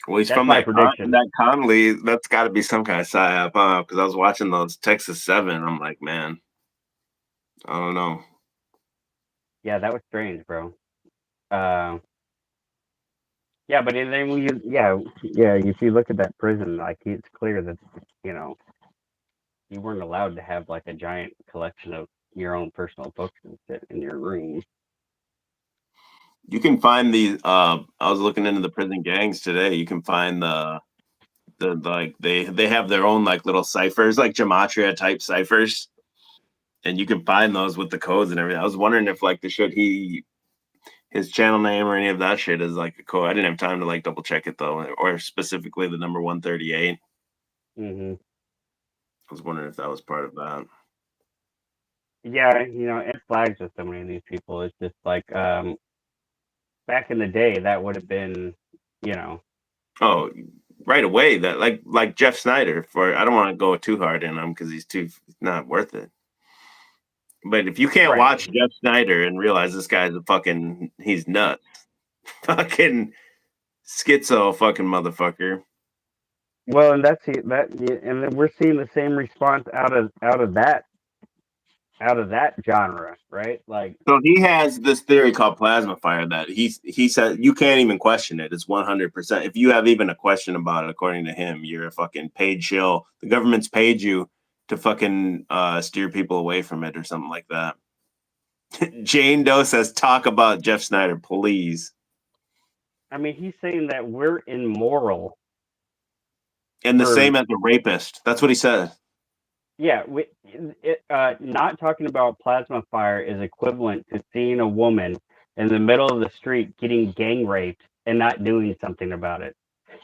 S1: well, he's from that prediction. That Conley. That's got to be some kind of psyop, because I was watching those Texas 7. I'm like, man, I don't know.
S2: Yeah, that was strange, bro. Yeah, but then when if you look at that prison, like, it's clear that you weren't allowed to have like a giant collection of your own personal books and sit in your room.
S1: You can find these. I was looking into the prison gangs today. You can find the like they have their own like little ciphers, like gematria type ciphers, and you can find those with the codes and everything. I was wondering if like his channel name or any of that shit is like a code. I didn't have time to like double check it though, or specifically the number 138.
S2: Mm-hmm.
S1: I was wondering if that was part of that.
S2: Yeah, it flags with so many of these people. It's just like back in the day, that would have been,
S1: Oh, right away that like Jeff Snyder. For I don't want to go too hard in him because he's not worth it. But if you can't watch Jeff Snyder and realize this guy's he's nuts, fucking schizo fucking motherfucker.
S2: Well, and and then we're seeing the same response out of that genre, right? Like,
S1: so he has this theory called plasma fire that he said you can't even question it. It's 100%. If you have even a question about it, according to him, you're a fucking paid shill. The government's paid you to fucking steer people away from it or something like that. Jane Doe says, talk about Jeff Snyder, please.
S2: I mean, he's saying that we're immoral.
S1: And the same as a rapist. That's what he said.
S2: Yeah, not talking about plasma fire is equivalent to seeing a woman in the middle of the street getting gang raped and not doing something about it.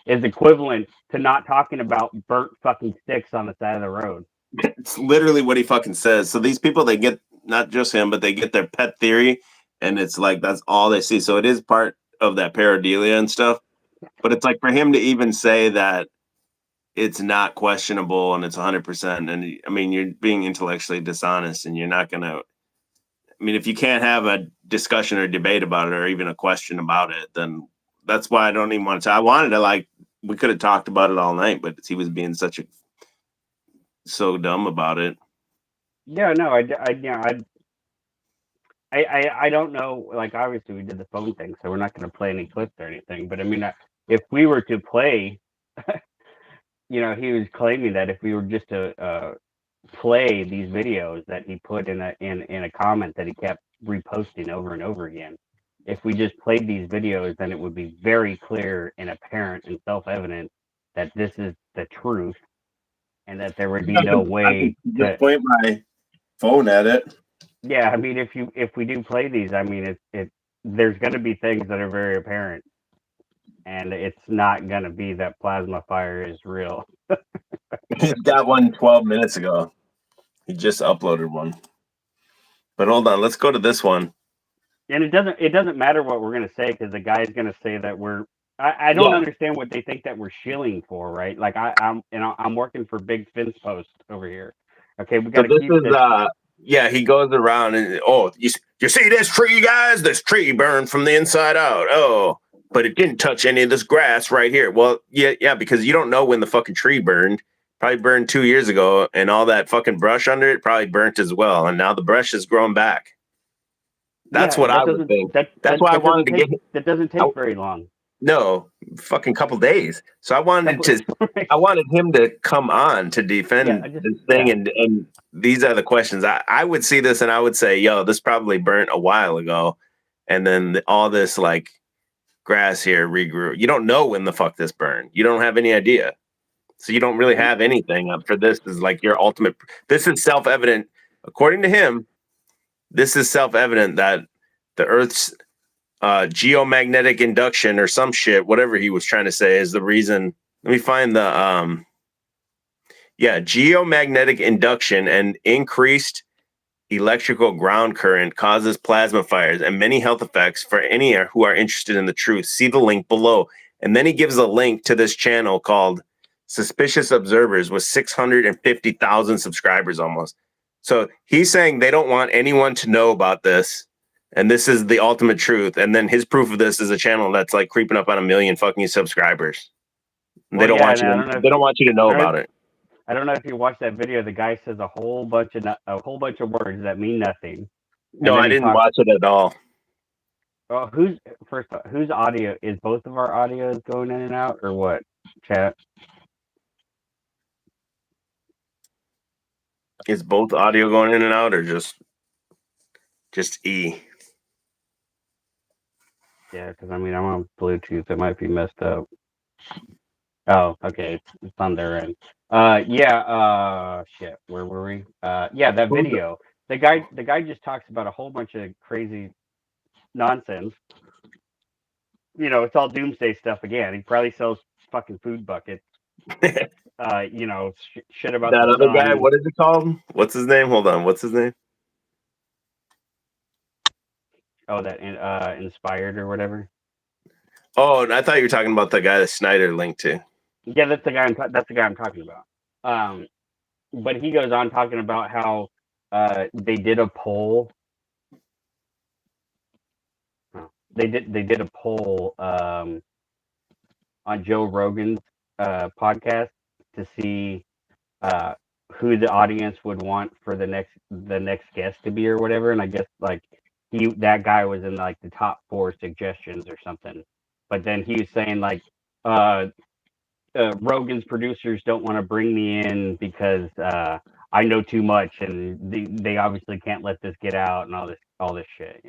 S2: Is equivalent to not talking about burnt fucking sticks on the side of the road.
S1: It's literally what he fucking says. So these people, they get, not just him, but they get their pet theory, and it's like that's all they see. So it is part of that pareidolia and stuff. But it's like for him to even say that it's not questionable and it's 100%. And I mean, you're being intellectually dishonest, and you're not going to. I mean, if you can't have a discussion or debate about it or even a question about it, then that's why I don't even want to. I wanted to we could have talked about it all night, but he was being so dumb about it.
S2: Yeah, no, I don't know. Like, obviously, we did the phone thing, so we're not going to play any clips or anything. But I mean, if we were to play he was claiming that if we were just to play these videos that he put in a comment that he kept reposting over and over again, if we just played these videos, then it would be very clear and apparent and self-evident that this is the truth, and that there would be no
S1: I can
S2: way
S1: just
S2: to.
S1: point my phone at it.
S2: Yeah, I mean, if we do play these, I mean, there's going to be things that are very apparent, and it's not going to be that plasma fire is real.
S1: He's got one 12 minutes ago. He just uploaded one. But hold on, let's go to this one.
S2: And it doesn't matter what we're going to say, because the guy's going to say that we're. I don't understand what they think that we're shilling for, right? Like I'm working for Big Finn's Post over here. Okay, we got to
S1: So this
S2: keep
S1: is
S2: this.
S1: yeah, he goes around and you see this tree, guys? This tree burned from the inside out. Oh, but it didn't touch any of this grass right here. Well, yeah, because you don't know when the fucking tree burned. Probably burned 2 years ago, and all that fucking brush under it probably burnt as well. And now the brush is growing back. That's
S2: Yeah,
S1: what
S2: that
S1: I would
S2: doesn't
S1: think.
S2: that
S1: That's
S2: that,
S1: why I
S2: that doesn't
S1: wanted to
S2: take
S1: get
S2: that doesn't take very long.
S1: no fucking couple days. So I wanted him to come on to defend this thing, and these are the questions. I would see this and I would say, yo, this probably burnt a while ago, and then all this like grass here regrew. You don't know when the fuck this burned. You don't have any idea. So you don't really have anything up for this. Is like your ultimate. This is self-evident, according to him. This is self-evident that the Earth's geomagnetic induction or some shit, whatever he was trying to say, is the reason. Let me find the geomagnetic induction and increased electrical ground current causes plasma fires and many health effects. For any who are interested in the truth, see the link below. And then he gives a link to this channel called Suspicious Observers with 650,000 subscribers almost. So he's saying they don't want anyone to know about this. And this is the ultimate truth. And then his proof of this is a channel that's like creeping up on 1 million fucking subscribers. And they don't want you to, they don't want you to know about it.
S2: I don't know if you watched that video. The guy says a whole bunch of words that mean nothing.
S1: No, I didn't watch it at all.
S2: Well, whose audio is both of our audios going in and out, or what? Chat.
S1: Is both audio going in and out, or just E?
S2: Yeah, because I mean I'm on Bluetooth. It might be messed up. Oh, okay. It's on their end. Shit. Where were we? That video. The guy just talks about a whole bunch of crazy nonsense. It's all doomsday stuff again. He probably sells fucking food buckets. Shit about
S1: that
S2: the
S1: other
S2: sun.
S1: guy. What is it called? What's his name? Hold on. What's his name?
S2: Oh, that Inspired or whatever.
S1: Oh, I thought you were talking about the guy that Snyder linked to.
S2: Yeah, that's the guy. That's the guy I'm talking about. But he goes on talking about how they did a poll. They did a poll on Joe Rogan's podcast to see who the audience would want for the next guest to be or whatever. And I guess like that guy was in like the top 4 suggestions or something. But then he was saying like Rogan's producers don't want to bring me in because I know too much, and they obviously can't let this get out and all this shit.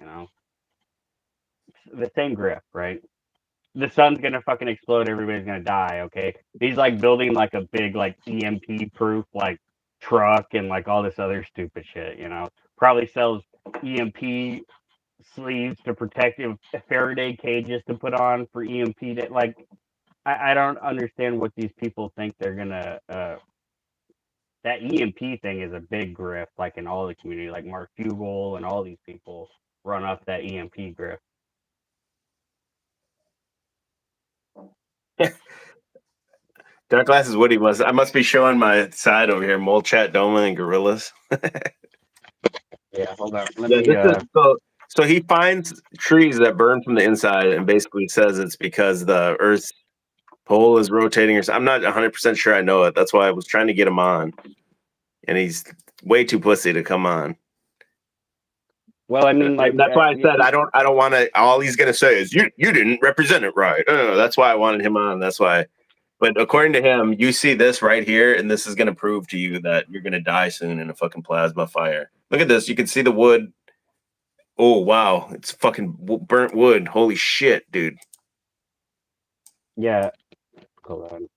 S2: The same grift, right? The sun's gonna fucking explode. Everybody's gonna die. Okay, he's like building like a big like EMP proof like truck and like all this other stupid shit. Probably sells EMP sleeves to protective Faraday cages to put on for EMP. To, like, I don't understand what these people think they're gonna. That EMP thing is a big grift, like in all the community, like Mark Fugel and all these people run off that EMP grift.
S1: Dark Glasses Woody I must be showing my side over here. Mole Chat, Doma, and Gorillas.
S2: Yeah, hold on.
S1: So he finds trees that burn from the inside and basically says it's because the Earth's pole is rotating. I'm not 100% sure I know it. That's why I was trying to get him on. And he's way too pussy to come on.
S2: Well, I mean, like
S1: that's why I said I don't want to. All he's gonna say is you didn't represent it right. That's why I wanted him on. That's why But according to him, you see this right here, and this is going to prove to you that you're going to die soon in a fucking plasma fire. Look at this. You can see the wood. Oh, wow. It's fucking burnt wood. Holy shit, dude.
S2: Yeah. Hold on.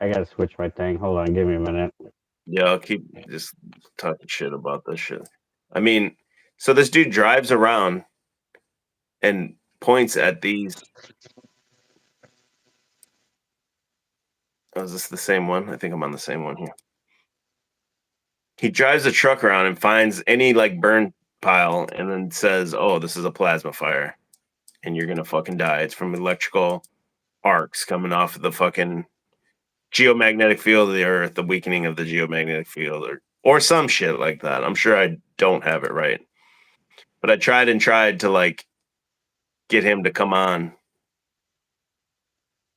S2: I gotta switch my thing. Hold on. Give me a minute.
S1: Yeah, I'll keep just talking shit about this shit. I mean, so this dude drives around and points at these. Oh, is this the same one? I think I'm on the same one here. He drives a truck around and finds any like burn pile and then says, "Oh, this is a plasma fire, and you're gonna fucking die. It's from electrical arcs coming off of the fucking geomagnetic field of the Earth, the weakening of the geomagnetic field, or some shit like that." I'm sure I don't have it right, but I tried and tried to like get him to come on,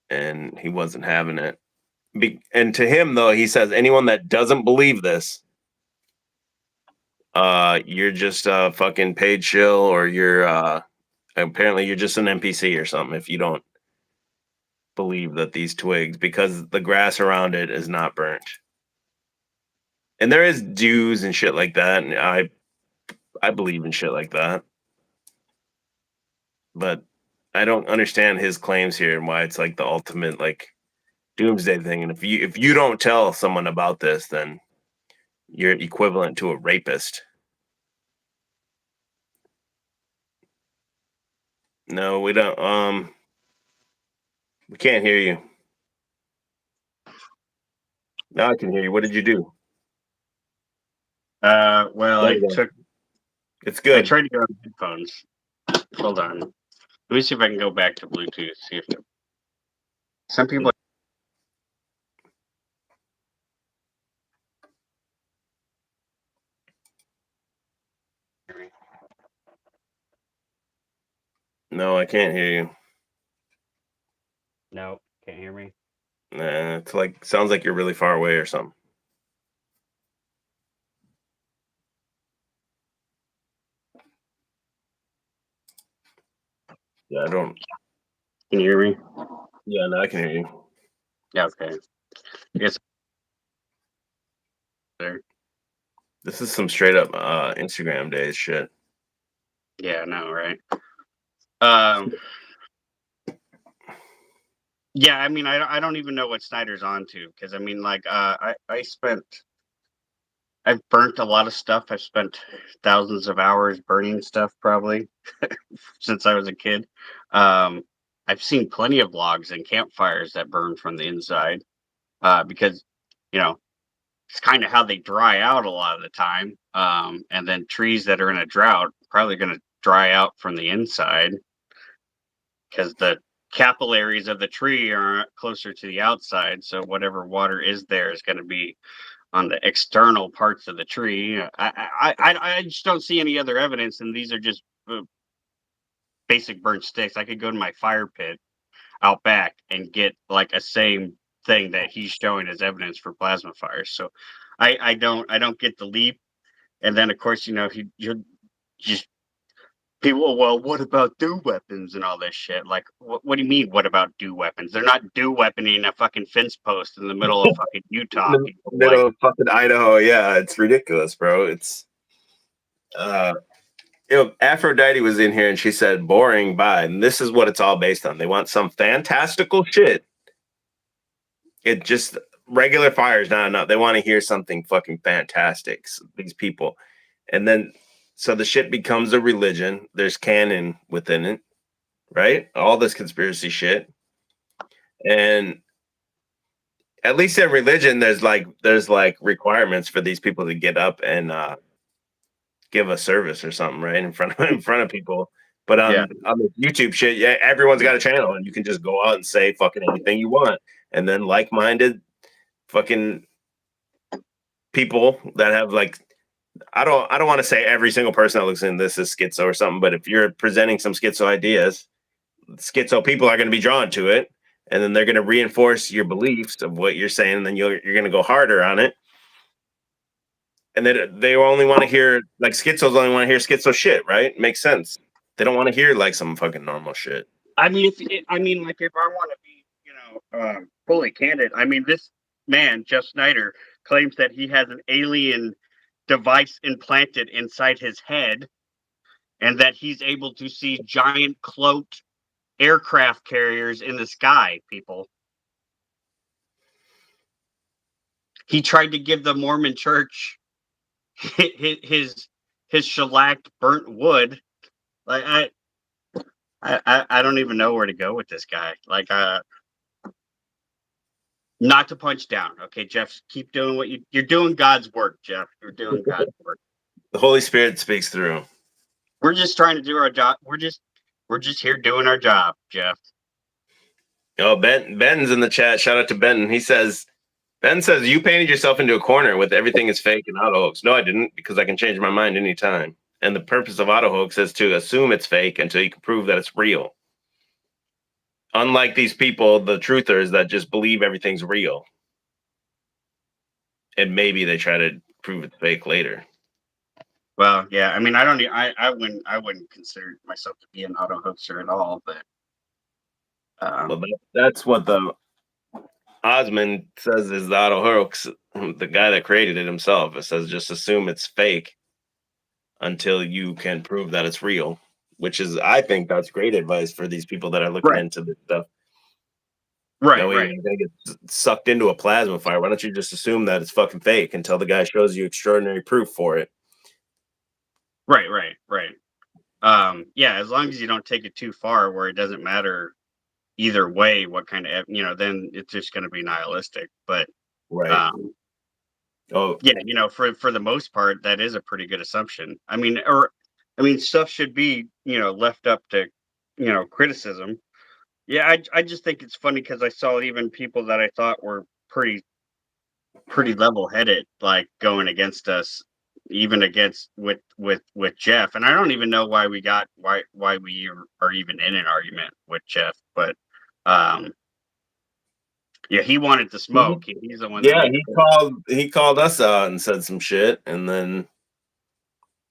S1: and he wasn't having it. And to him though, he says anyone that doesn't believe this, you're just a fucking paid shill, or you're apparently you're just an NPC or something if you don't believe that these twigs, because the grass around it is not burnt. And there is dews and shit like that, and I believe in shit like that. But I don't understand his claims here and why it's like the ultimate like doomsday thing. And if you don't tell someone about this, then you're equivalent to a rapist. No, we don't. We can't hear you. Now I can hear you. What did you do?
S2: Well,
S1: There
S2: I
S1: we go.
S2: took.
S1: It's
S2: I
S1: good.
S2: tried to go on headphones. Hold on. Let me see if I can go back to Bluetooth. See if some people.
S1: No, I can't hear you.
S2: No, can't hear me.
S1: Nah, it's like sounds like you're really far away or something. Yeah, I don't.
S2: Can you hear me?
S1: Yeah, no, I can hear you.
S2: Yeah. Okay. I guess there.
S1: This is some straight up Instagram days shit.
S2: Yeah. No. Right. Um. Yeah. I mean, I don't even know what Snyder's on to, because I mean, like, I've burnt a lot of stuff. I've spent thousands of hours burning stuff, probably since I was a kid. Um, I've seen plenty of logs and campfires that burn from the inside, because you know it's kind of how they dry out a lot of the time. And then trees that are in a drought probably going to dry out from the inside, because the capillaries of the tree are closer to the outside. So whatever water is there is going to be on the external parts of the tree. I just don't see any other evidence, and these are just basic burnt sticks. I could go to my fire pit out back and get like a same thing that he's showing as evidence for plasma fires. So I don't get the leap. And then of course, you just people, well, what about do weapons and all this shit? Like, what do you mean, what about do weapons? They're not do weaponing a fucking fence post in the middle of fucking
S1: In
S2: Utah,
S1: the
S2: people. Like,
S1: middle of fucking Idaho, yeah, it's ridiculous, bro. It's uh Aphrodite was in here and she said boring bye. And this is what it's all based on. They want some fantastical shit. It just regular fire is not enough. They want to hear something fucking fantastic. These people. And then so the shit becomes a religion. There's canon within it, right? All this conspiracy shit. And at least in religion, there's like requirements for these people to get up and give a service or something, right, in front of people. But
S2: yeah,
S1: on the YouTube shit, yeah, everyone's got a channel, and you can just go out and say fucking anything you want, and then like-minded fucking people that have like I don't want to say every single person that looks in this is schizo or something, but if you're presenting some schizo ideas, schizo people are going to be drawn to it, and then they're going to reinforce your beliefs of what you're saying, and then you're going to go harder on it. And then they only want to hear like schizos only want to hear schizo shit, right? Makes sense. They don't want to hear like some fucking normal shit.
S2: I mean, like if I want to be fully candid, I mean, this man, Jeff Snyder, claims that he has an alien device implanted inside his head, and that he's able to see giant cloaked aircraft carriers in the sky. People. He tried to give the Mormon Church his shellacked burnt wood. Like I don't even know where to go with this guy. Like not to punch down. Okay, Jeff, keep doing what you're doing. God's work, Jeff. You're doing God's work.
S1: The Holy Spirit speaks through.
S2: We're just trying to do our job. We're just here doing our job, Jeff.
S1: Oh, Ben's in the chat. Shout out to Ben. Ben says you painted yourself into a corner with everything is fake and auto hoax. No, I didn't, because I can change my mind anytime. And the purpose of auto hoax is to assume it's fake until you can prove that it's real. Unlike these people, the truthers that just believe everything's real. And maybe they try to prove it's fake later.
S2: Well, yeah. I mean, I wouldn't consider myself to be an auto hoaxer at all. But
S1: well, that's what the Osmond says is the auto hoax. The guy that created it himself. It says just assume it's fake until you can prove that it's real. Which is, I think, that's great advice for these people that are looking into this stuff.
S2: Right,
S1: that way
S2: right.
S1: You're gonna get sucked into a plasma fire. Why don't you just assume that it's fucking fake until the guy shows you extraordinary proof for it?
S2: Right. Yeah, as long as you don't take it too far where it doesn't matter either way what kind of, then it's just going to be nihilistic. But
S1: right.
S2: Yeah, for the most part, that is a pretty good assumption. I mean, stuff should be, left up to, criticism. Yeah, I just think it's funny because I saw even people that I thought were pretty level-headed, like going against us, even against with Jeff. And I don't even know why we are even in an argument with Jeff, but yeah, he wanted to smoke. He's the one.
S1: Yeah, he called us out and said some shit, and then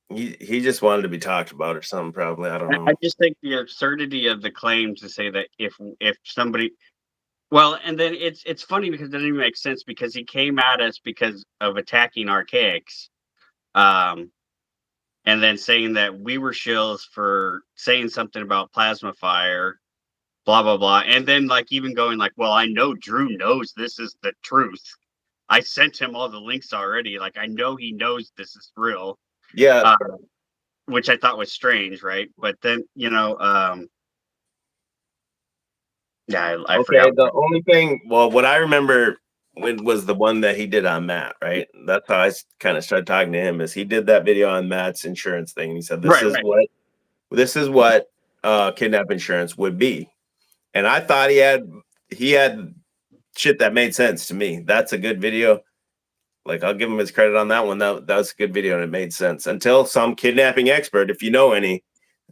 S1: he just wanted to be talked about or something. Probably, I don't know.
S2: I just think the absurdity of the claim to say that if somebody, well, and then it's funny because it doesn't even make sense because he came at us because of attacking Archaics, and then saying that we were shills for saying something about plasma fire, blah blah blah, and then like even going like, well, I know Drew knows this is the truth. I sent him all the links already. Like I know he knows this is real.
S1: Yeah.
S2: Which I thought was strange, right? But then yeah, I forgot.
S1: The only thing, well, what I remember was the one that he did on Matt, right? That's how I kind of started talking to him. Is he did that video on Matt's insurance thing? And he said, "This is what kidnap insurance would be," and I thought he had shit that made sense to me. That's a good video. Like, I'll give him his credit on that one. That was a good video and it made sense until some kidnapping expert, if you know any,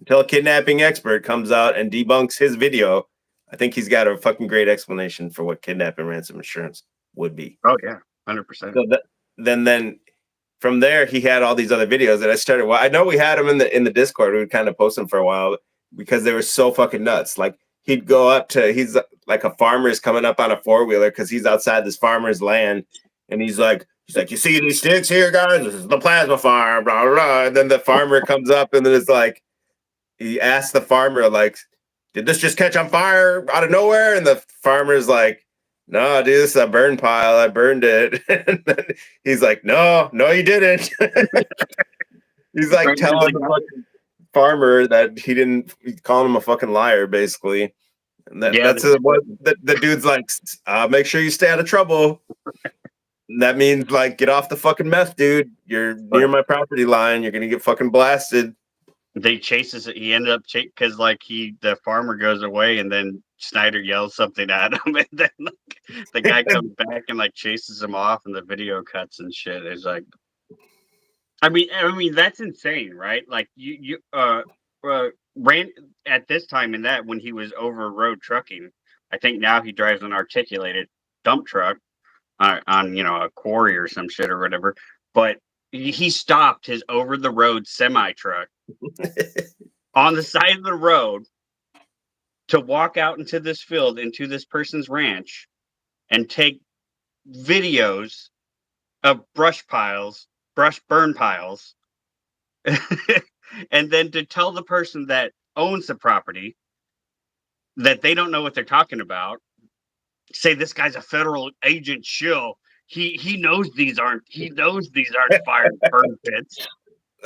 S1: until a kidnapping expert comes out and debunks his video. I think he's got a fucking great explanation for what kidnapping ransom insurance would be.
S2: Oh yeah, 100%.
S1: So then from there he had all these other videos that I started. Well, I know we had them in the Discord. We would kind of post them for a while because they were so fucking nuts. Like he'd go up to, he's like a farmer is coming up on a 4-wheeler because he's outside this farmer's land, and he's like, you see these sticks here, guys? This is the plasma farm, blah, blah, blah. And then the farmer comes up and then it's like, he asks the farmer, like, did this just catch on fire out of nowhere? And the farmer's like, no, dude, this is a burn pile. I burned it. And then he's like, no, you didn't. He's like telling the fucking farmer that he didn't, calling him a fucking liar, basically. And that's what the dude's like, make sure you stay out of trouble. That means like get off the fucking meth, dude. You're near my property line. You're gonna get fucking blasted.
S2: They chases it. He ended up because like the farmer goes away and then Snyder yells something at him and then like, the guy comes back and like chases him off and the video cuts and shit. It's like, I mean that's insane, right? Like you ran at this time in that when he was over road trucking. I think now he drives an articulated dump truck. On a quarry or some shit or whatever, but he stopped his over the road semi truck on the side of the road to walk out into this field, into this person's ranch, and take videos of brush burn piles, and then to tell the person that owns the property that they don't know what they're talking about, say this guy's a federal agent shill. He knows these aren't fire burn pits.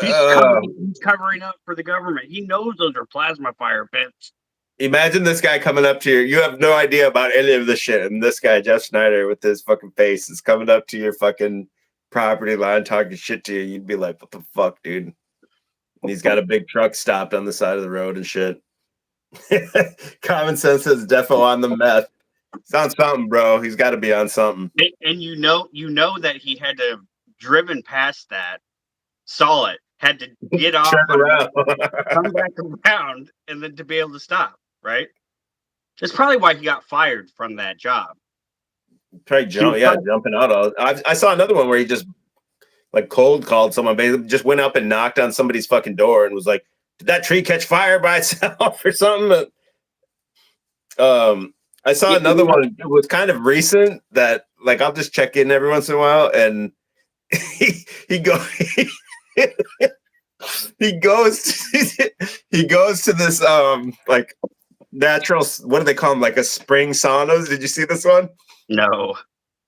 S2: He's covering up for the government. He knows those are plasma fire pits.
S1: Imagine this guy coming up to you. You have no idea about any of this shit. And this guy, Jeff Snyder, with his fucking face, is coming up to your fucking property line talking shit to you. You'd be like, what the fuck, dude? And he's got a big truck stopped on the side of the road and shit. Common sense says defo on the meth. He's on something, bro. He's got to be on something.
S2: And you know that he had to have driven past that, saw it, had to get off, come back around, and then to be able to stop. Right? That's probably why he got fired from that job.
S1: Probably jumping out. I saw another one where he just like cold called someone, basically just went up and knocked on somebody's fucking door and was like, "Did that tree catch fire by itself or something?" I saw another one. It was kind of recent that like I'll just check in every once in a while, and he goes to this like natural, what do they call them, like a spring saunas? Did you see this one?
S2: No.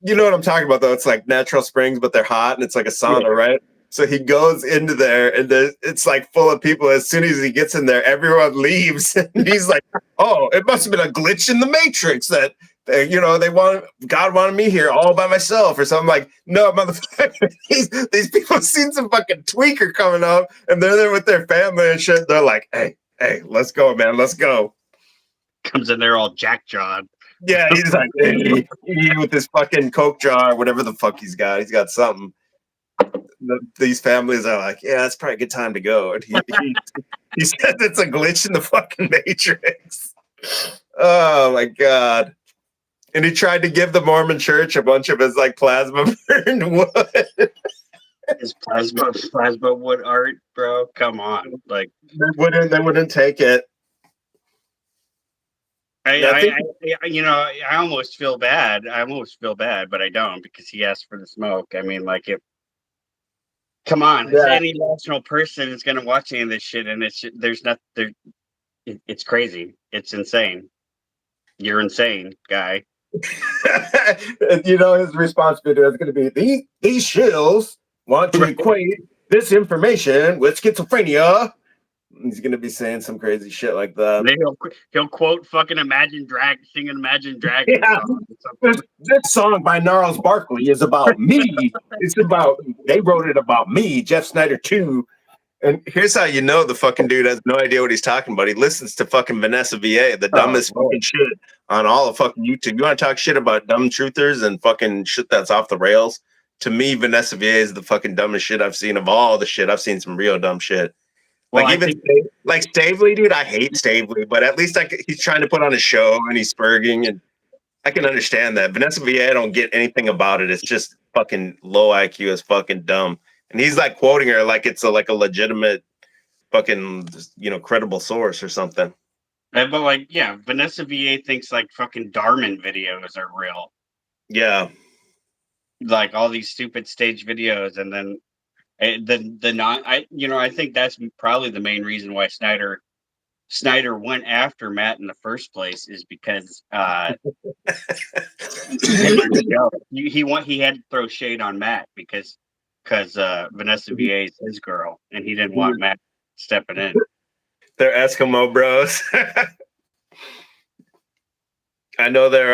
S1: You know what I'm talking about though. It's like natural springs, but they're hot and it's like a sauna, right? So he goes into there and it's like full of people. As soon as he gets in there, everyone leaves. And he's like, oh, it must have been a glitch in the matrix that God wanted me here all by myself or something. Like, no, motherfucker, these people seen some fucking tweaker coming up and they're there with their family and shit. They're like, hey, let's go, man, let's go.
S2: Comes in there all jack-jawed.
S1: Yeah, he's like, hey, with this fucking Coke jar, whatever the fuck he's got. He's got something. These families are like, yeah, that's probably a good time to go. And he said it's a glitch in the fucking matrix. Oh my god. And he tried to give the Mormon church a bunch of his like plasma burned wood.
S2: His plasma wood art, bro. Come on. Like
S1: they wouldn't take it.
S2: I almost feel bad. But I don't, because he asked for the smoke. I mean, like, come on, any rational person is going to watch any of this shit, and it's crazy. It's insane. You're insane, guy.
S1: His response video is going to be, these shills want to equate this information with schizophrenia. He's going to be saying some crazy shit like that.
S2: He'll quote fucking singing Imagine Dragons.
S1: Yeah. This song by Gnarls Barkley is about me. They wrote it about me, Jeff Snyder too. And here's how you know the fucking dude has no idea what he's talking about. He listens to fucking Vanessa VA, the dumbest fucking shit on all of fucking YouTube. You want to talk shit about dumb truthers and fucking shit that's off the rails? To me, Vanessa VA is the fucking dumbest shit I've seen of all the shit. I've seen some real dumb shit. Well, like Stavely, dude, I hate Stavely, but at least he's trying to put on a show and he's spurging, and I can understand that. Vanessa VA, I don't get anything about it. It's just fucking low IQ as fucking dumb. And he's like quoting her like it's a legitimate fucking, credible source or something.
S2: But like, yeah, Vanessa VA thinks like fucking Darman videos are real.
S1: Yeah.
S2: Like all these stupid stage videos, and then I think that's probably the main reason why Snyder went after Matt in the first place, is because he had to throw shade on Matt because Vanessa VA is his girl and he didn't want Matt stepping in.
S1: They're Eskimo bros. I know they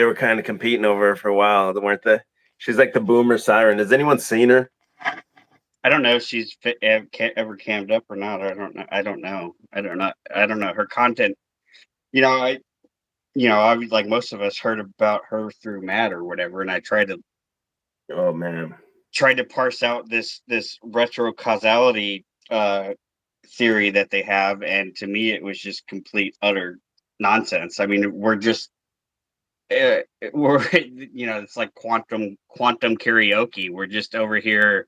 S1: were kind of competing over her for a while, weren't they? She's like the boomer siren. Has anyone seen her?
S2: I don't know if she's ever cammed up or not. I don't know. Her content, I like most of us heard about her through Matt or whatever, and I tried to parse out this retro causality theory that they have, and to me it was just complete utter nonsense. I mean, we're just it's like quantum karaoke. We're just over here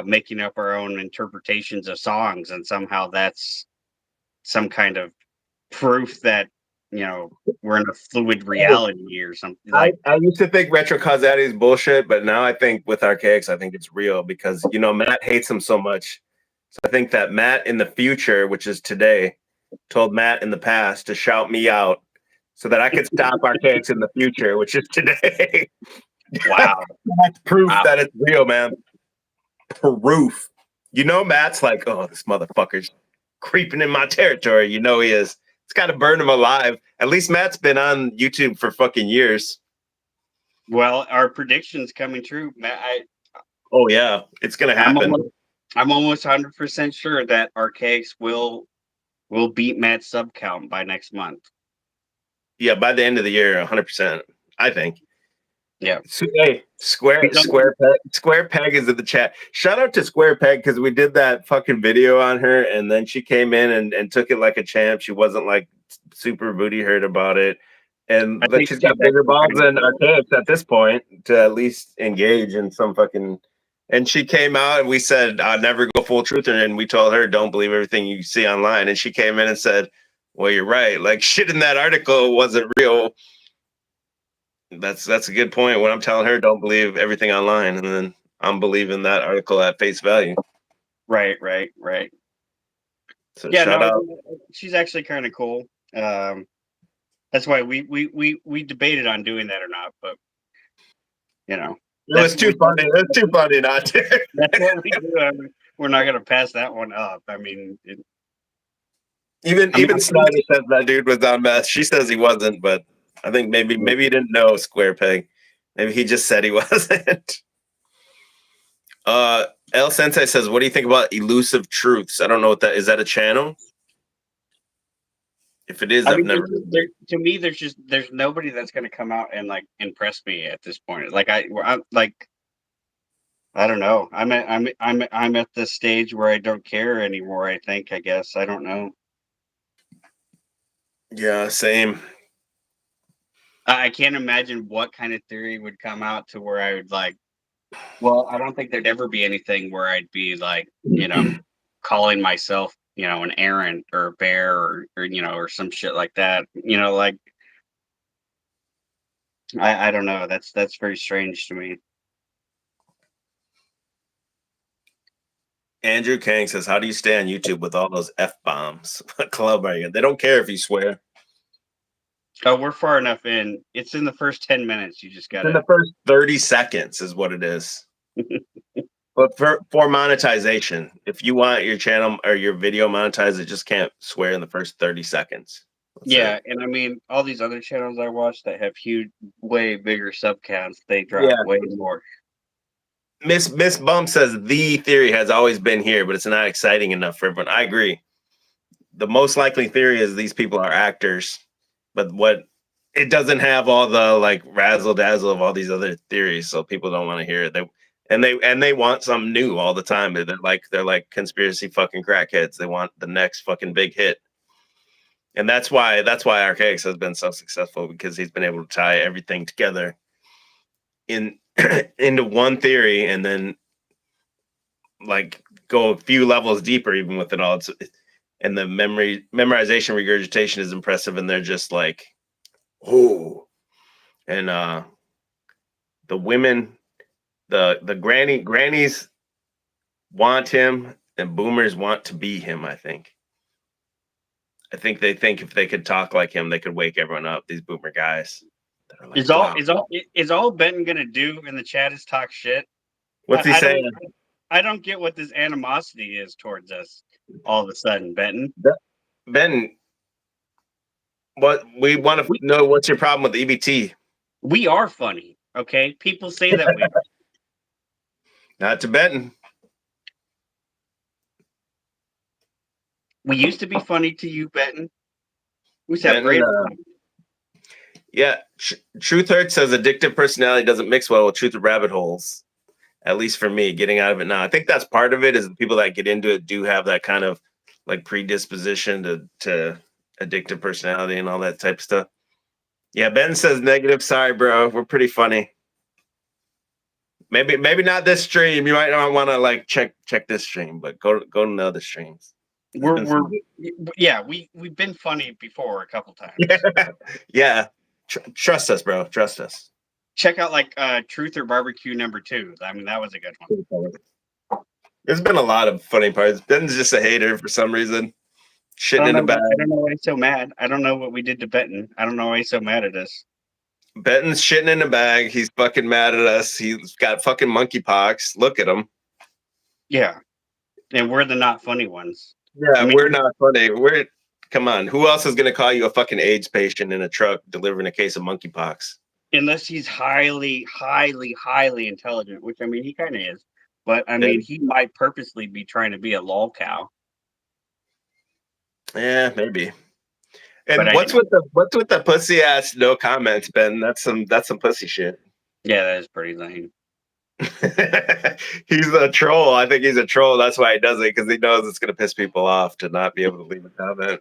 S2: making up our own interpretations of songs, and somehow that's some kind of proof that we're in a fluid reality or something.
S1: I,
S2: Like,
S1: I used to think retro causality is bullshit, but now I think with archaics, I think it's real because Matt hates him so much. So I think that Matt in the future, which is today, told Matt in the past to shout me out so that I could stop archaics in the future, which is today.
S2: wow,
S1: That's proof
S2: wow.
S1: that it's real, man. Proof. Matt's like, oh, this motherfucker's creeping in my territory. He is. It's got to burn him alive. At least Matt's been on YouTube for fucking years.
S2: Well, our prediction's coming true, Matt.
S1: Oh yeah, it's gonna happen.
S2: I'm almost 100% sure that Archaics will beat Matt's sub count by next month.
S1: Yeah, by the end of the year, 100%. I think.
S2: Yeah.
S1: So, hey, Square Peg is in the chat. Shout out to Square Peg because we did that fucking video on her, and then she came in and took it like a champ. She wasn't like super booty hurt about it, and like she's got bigger balls than Archaics at this point to at least engage in some fucking. And she came out and we said, "I'll never go full truther," and we told her, "Don't believe everything you see online." And she came in and said, "Well, you're right. Like shit in that article wasn't real." That's a good point. When I'm telling her, don't believe everything online, and then I'm believing that article at face value.
S2: Right.
S1: So
S2: yeah,
S1: shout out.
S2: She's actually kind of cool. That's why we debated on doing that or not, but
S1: it was too funny. It was too funny not to.
S2: That's what we do. We're not gonna pass that one up. I mean,
S1: even Snyder says that dude was on meth. She says he wasn't, but I think maybe he didn't know Square Peg. Maybe he just said he wasn't. El Sensei says, "What do you think about Elusive Truths?" I don't know what that is. That a channel? If it is, I've never.
S2: To me, there's nobody that's gonna come out and like impress me at this point. Like I don't know. I'm at the stage where I don't care anymore. I guess I don't know.
S1: Yeah, same.
S2: I can't imagine what kind of theory would come out to where I would like. Well, I don't think there'd ever be anything where I'd be like, calling myself, an errant or a bear or or some shit like that. Like I don't know. That's very strange to me.
S1: Andrew Kang says, "How do you stay on YouTube with all those F-bombs?" What club are you in? They don't care if you swear.
S2: Oh, we're far enough in. It's in the first 10 minutes. You just got to.
S1: In the first 30 seconds is what it is. But for monetization, if you want your channel or your video monetized, it just can't swear in the first 30 seconds.
S2: Yeah, and I mean, all these other channels I watch that have huge, way bigger sub counts, they drop way more.
S1: Miss Bump says the theory has always been here, but it's not exciting enough for everyone. I agree. The most likely theory is these people are actors, but it doesn't have all the like razzle dazzle of all these other theories, so people don't want to hear it. They want something new all the time. They're like conspiracy fucking crackheads. They want the next fucking big hit. And that's why Archaics has been so successful, because he's been able to tie everything together into one theory, and then like go a few levels deeper even with it all. And the memorization regurgitation is impressive, and they're just like, oh. And the women, the grannies want him, and boomers want to be him. I think they think if they could talk like him, they could wake everyone up. These boomer guys.
S2: Like, is all Benton gonna do in the chat is talk shit?
S1: What's he saying?
S2: I don't get what this animosity is towards us all of a sudden, Benton.
S1: Benton, what we want to know, what's your problem with EBT?
S2: We are funny, okay? People say that we are.
S1: Not to Benton.
S2: We used to be funny to you, Benton. We said great.
S1: Yeah, Truth Hurts says addictive personality doesn't mix well with truth of rabbit holes. At least for me, getting out of it now. I think that's part of it, is the people that get into it do have that kind of like predisposition to addictive personality and all that type of stuff. Yeah, Ben says negative. Sorry, bro. We're pretty funny. Maybe not this stream. You might not want to like check this stream, but go to the other streams.
S2: We've been funny before a couple times.
S1: Yeah. Trust us, bro. Trust us.
S2: Check out like Truth or Barbecue #2. I mean, that was a good one.
S1: There's been a lot of funny parts. Ben's just a hater for some reason. Shitting in the bag.
S2: I don't know why he's so mad. I don't know what we did to Benton. I don't know why he's so mad at us.
S1: Benton's shitting in the bag. He's fucking mad at us. He's got fucking monkeypox. Look at him.
S2: Yeah. And we're the not funny ones.
S1: Yeah, I mean, we're not funny. Come on. Who else is going to call you a fucking AIDS patient in a truck delivering a case of monkeypox?
S2: Unless he's highly, highly, highly intelligent, which I mean, he kind of is. But I mean, he might purposely be trying to be a lol cow.
S1: Yeah, maybe. And what's with the pussy ass no comments, Ben? That's some pussy shit.
S2: Yeah, that is pretty lame.
S1: He's a troll. I think he's a troll. That's why he does it, because he knows it's going to piss people off to not be able to leave a comment.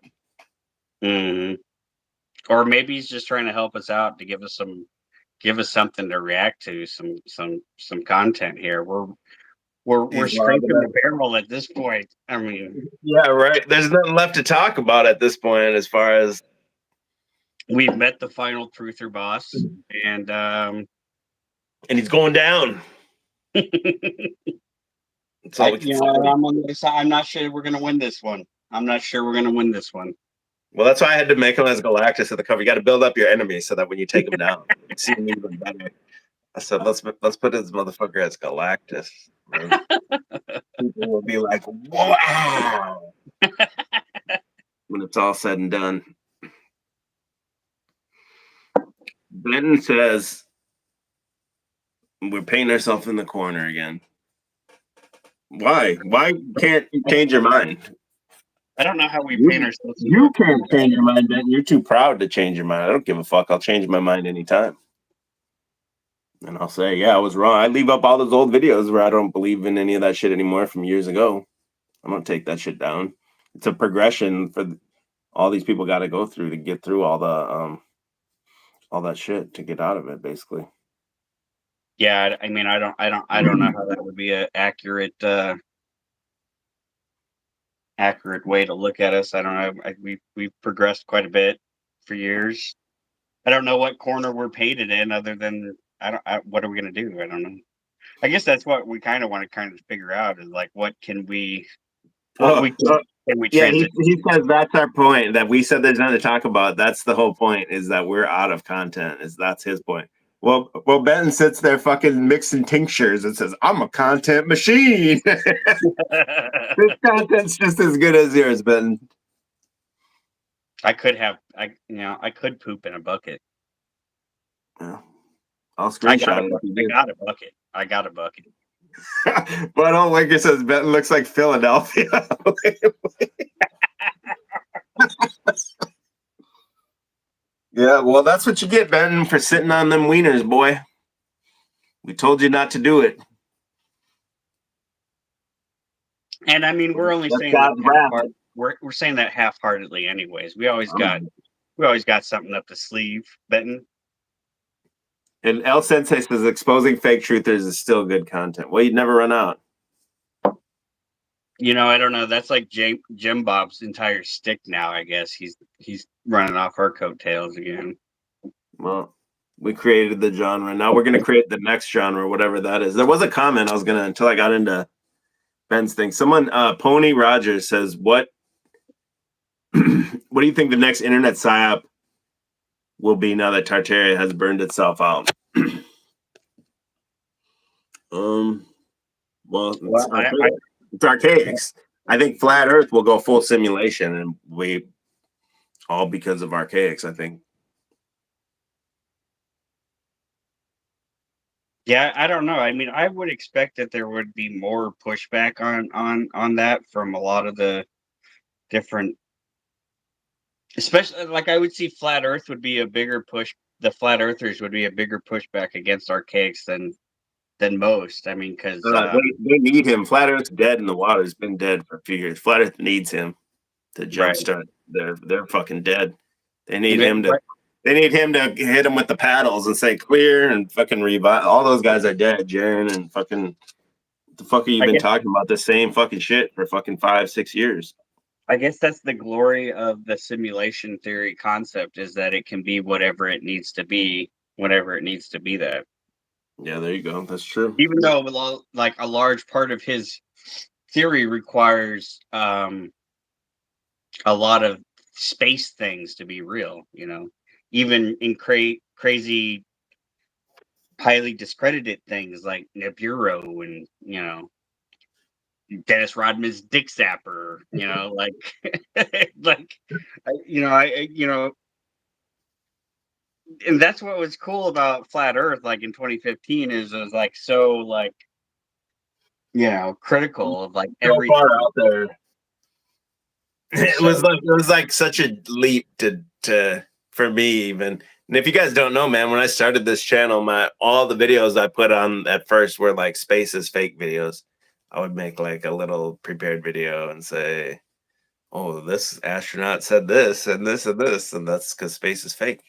S2: Mm-hmm. Or maybe he's just trying to help us out to give us something to react to, some content here. We're scraping the barrel at this point. I mean,
S1: yeah, right. There's nothing left to talk about at this point, as far as
S2: we've met the final truther boss, and
S1: he's going down.
S2: I'm on the side. I'm not sure we're gonna win this one.
S1: Well, that's why I had to make him as Galactus at the cover. You got to build up your enemies so that when you take him down, you see him even better. I said, let's put this motherfucker as Galactus. People will be like, wow, when it's all said and done. Benton says we're painting ourselves in the corner again. Why? Why can't you change your mind?
S2: I don't know how we paint ourselves.
S1: You can't change your mind, Ben. You're too proud to change your mind. I don't give a fuck. I'll change my mind anytime. And I'll say, yeah, I was wrong. I leave up all those old videos where I don't believe in any of that shit anymore from years ago. I don't take that shit down. It's a progression for all these people got to go through to get through all that shit to get out of it, basically.
S2: Yeah, I mean, I don't know how that would be an accurate way to look at us. I don't know. We've progressed quite a bit for years. I don't know what corner we're painted in, other than what are we gonna do? I don't know. I guess that's what we kind of want to figure out, is like, what can we? Yeah,
S1: he says that's our point. That we said there's nothing to talk about. That's the whole point. Is that we're out of content. That's his point. Well, Benton sits there fucking mixing tinctures and says, "I'm a content machine." This content's just as good as yours, Benton.
S2: I could poop in a bucket.
S1: Yeah. I'll screenshot
S2: it. I got a bucket.
S1: But on Linker says Benton looks like Philadelphia. Yeah, well, that's what you get, Benton, for sitting on them wieners, boy. We told you not to do it.
S2: And I mean, we're only saying that we're saying that half-heartedly, anyways. We always got something up the sleeve, Benton.
S1: And El Sensei says exposing fake truthers is still good content. Well, you'd never run out.
S2: I don't know. That's like Jim Bob's entire stick now, I guess. He's running off our coattails again.
S1: Well, we created the genre. Now we're going to create the next genre, whatever that is. There was a comment until I got into Ben's thing. Someone, Pony Rogers says, what do you think the next internet psyop will be now that Tartaria has burned itself out? It's archaics. I think Flat Earth will go full simulation, and we all because of archaics, I think.
S2: Yeah, I don't know. I mean, I would expect that there would be more pushback on that from a lot of the different, especially like I would see Flat Earth would be a bigger push. The Flat Earthers would be a bigger pushback against archaics than most. I mean, because
S1: they need him. Flat Earth's dead in the water. It's been dead for a few years. Flat Earth needs him to jumpstart. Right. They're fucking dead. They need him to. Right. They need him to hit him with the paddles and say clear and fucking revive. All those guys are dead, Jaren, and fucking. What the fuck have you been talking about? The same fucking shit for fucking 5-6 years.
S2: I guess that's the glory of the simulation theory concept, is that it can be whatever it needs to be, whenever it needs to be that.
S1: Yeah, there you go. That's true.
S2: Even though like a large part of his theory requires a lot of space things to be real, even in crazy, highly discredited things like Nibiru and Dennis Rodman's Dick Zapper, like like and that's what was cool about Flat Earth, like in 2015, is it was like so like critical of like
S1: So
S2: everything.
S1: far out there. It
S2: So
S1: was like such a leap to for me even. And if you guys don't know, man, when I started this channel, all the videos I put on at first were like space is fake videos. I would make like a little prepared video and say, "Oh, this astronaut said this and this and this, and that's because space is fake."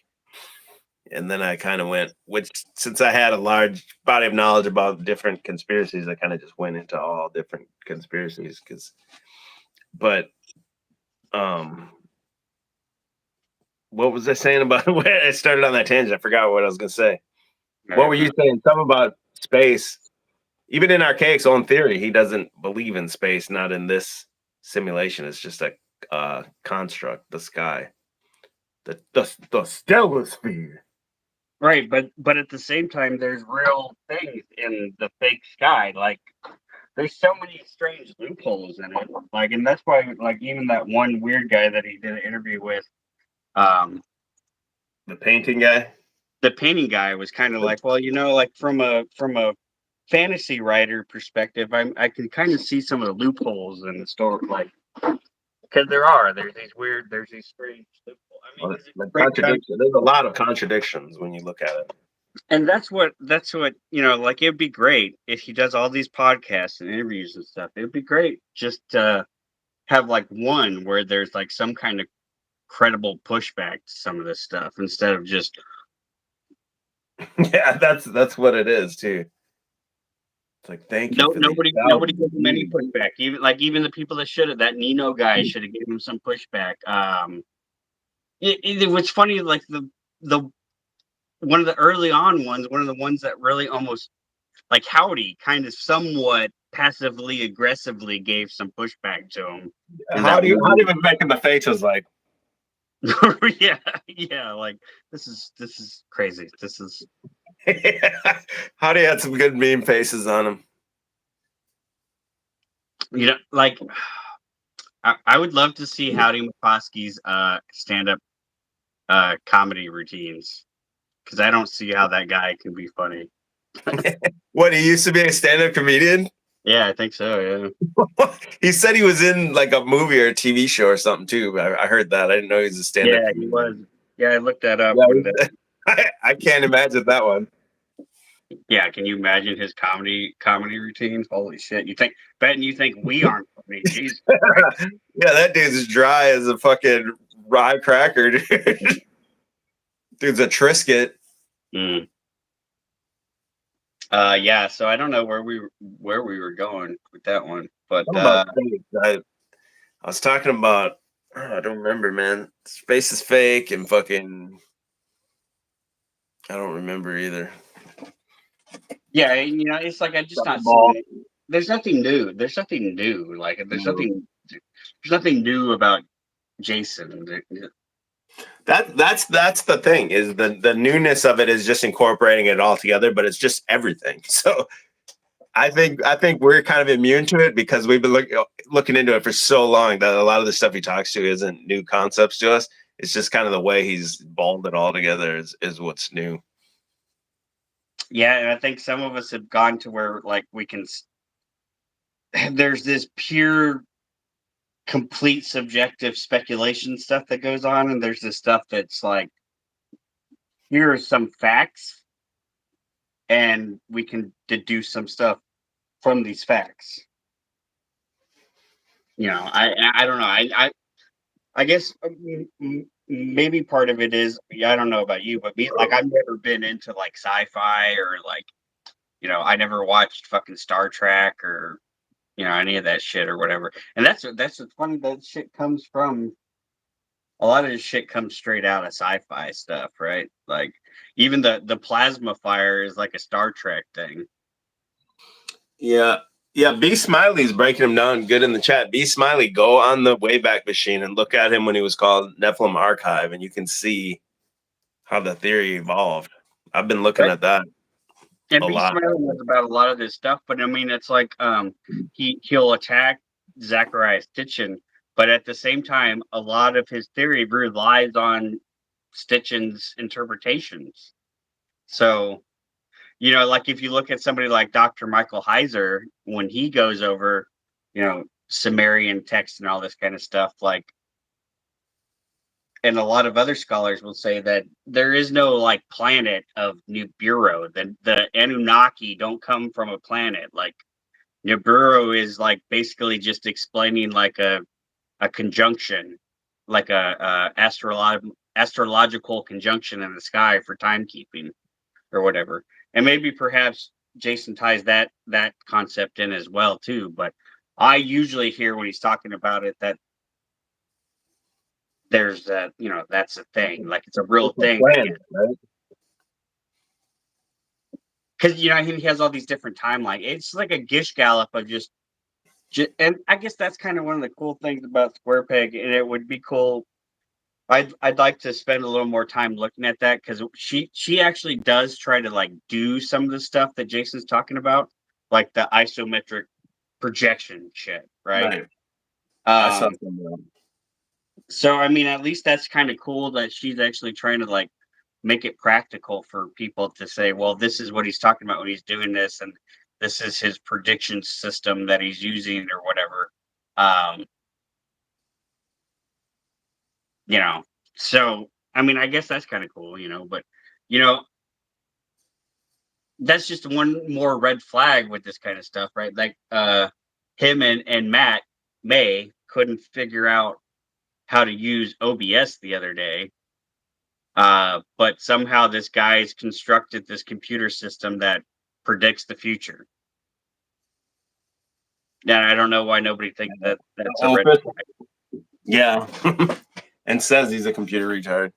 S1: And then I kind of went, which since I had a large body of knowledge about different conspiracies, I kind of just went into all different conspiracies. But um, what was I saying about where I started on that tangent? I forgot what I was going to say. What were you saying? Something about space. Even in Archaic's own theory, he doesn't believe in space, not in this simulation. It's just a construct, the sky, the stellar sphere.
S2: right, but at the same time, there's real things in the fake sky. Like there's so many strange loopholes in it. Like, and that's why, like, even that one weird guy that he did an interview with, um,
S1: The painting guy.
S2: the painting guy was kind of like, well, like from a fantasy writer perspective, I can kind of see some of the loopholes in the story, like because there's these strange loopholes. I mean, he's a
S1: Like
S2: great guy.
S1: contradiction. There's a lot of contradictions when you look at it.
S2: And that's what like it'd be great if he does all these podcasts and interviews and stuff. It'd be great just to have like one where there's like some kind of credible pushback to some of this stuff instead of just
S1: Yeah, that's what it is too. It's like thank you
S2: no
S1: for these
S2: nobody
S1: thousands
S2: give
S1: of
S2: him any
S1: views.
S2: pushback. Even the people that should have, that Nino guy should have given him some pushback. It was funny, like the one of the early on ones, one of the ones that really almost like Howdy kind of somewhat passively aggressively gave some pushback to him. And
S1: How
S2: that
S1: do you
S2: one,
S1: even making the faces like
S2: yeah, like this is crazy. This is
S1: how do you had some good meme faces on him?
S2: like I would love to see Howdy McCloskey's stand up comedy routines, because I don't see how that guy can be funny.
S1: What, he used to be a stand-up comedian?
S2: Yeah, I think so. Yeah.
S1: He said he was in like a movie or a TV show or something too. I heard that. I didn't know he was a stand-up
S2: Yeah, he
S1: comedian.
S2: was. Yeah, I looked that up.
S1: Yeah, I can't imagine that one.
S2: Yeah, can you imagine his comedy routines? Holy shit! You think we aren't funny? Jesus Christ.
S1: Yeah, that dude's as dry as a fucking rye cracker, dude. Dude's a Triscuit.
S2: Mm. Yeah. So I don't know where we were going with that one, but
S1: Something about space. I was talking about. I don't remember, man. Space is fake and fucking. I don't remember either.
S2: yeah, it's like I just
S1: Drop the
S2: not
S1: ball.
S2: seeing. There's nothing new. There's nothing new. Like there's nothing new about Jason.
S1: That's the thing, is the newness of it is just incorporating it all together, but it's just everything. So I think we're kind of immune to it because we've been looking into it for so long that a lot of the stuff he talks to isn't new concepts to us. It's just kind of the way he's balled it all together is what's new.
S2: Yeah, and I think some of us have gone to where like we can. There's this pure, complete subjective speculation stuff that goes on, and there's this stuff that's like, here are some facts, and we can deduce some stuff from these facts. I don't know. I guess maybe part of it is, yeah, I don't know about you, but me, like, I've never been into like sci-fi or like, I never watched fucking Star Trek or
S3: any of that shit or whatever. And that's what's funny. That shit comes from a lot of this shit comes straight out of sci-fi stuff, right? Like even the plasma fire is like a Star Trek thing.
S1: Yeah. Yeah, B Smiley's breaking him down good in the chat. B Smiley, go on the Wayback Machine and look at him when he was called Nephilim Archive, and you can see how the theory evolved. I've been looking at that
S3: And
S1: a
S3: B
S1: lot.
S3: Smiley knows about a lot of this stuff, but I mean, it's like he'll attack Zachariah Stitchin, but at the same time, a lot of his theory relies on Stitchin's interpretations. So, like if you look at somebody like Dr. Michael Heiser, when he goes over, Sumerian text and all this kind of stuff, like, and a lot of other scholars will say that there is no like planet of Nibiru. The Anunnaki don't come from a planet. Like Nibiru is like basically just explaining like a conjunction, like a astrological conjunction in the sky for timekeeping or whatever. And maybe perhaps Jason ties that concept in as well too. But I usually hear when he's talking about it that there's that's a thing, like it's a real thing. Because he has all these different timelines. It's like a Gish Gallop of just, and I guess that's kind of one of the cool things about Square Peg, and it would be cool. I'd like to spend a little more time looking at that because she actually does try to like do some of the stuff that Jason's talking about, like the isometric projection shit, right?
S1: I saw some.
S3: So I mean, at least that's kind of cool that she's actually trying to like make it practical for people to say, well, this is what he's talking about when he's doing this, and this is his prediction system that he's using or whatever. So I mean, I guess that's kind of cool, but that's just one more red flag with this kind of stuff, right? Like him and Matt May couldn't figure out how to use OBS the other day. But somehow this guy's constructed this computer system that predicts the future. And I don't know why nobody thinks that's a red flag.
S1: Yeah. And says he's a computer retard.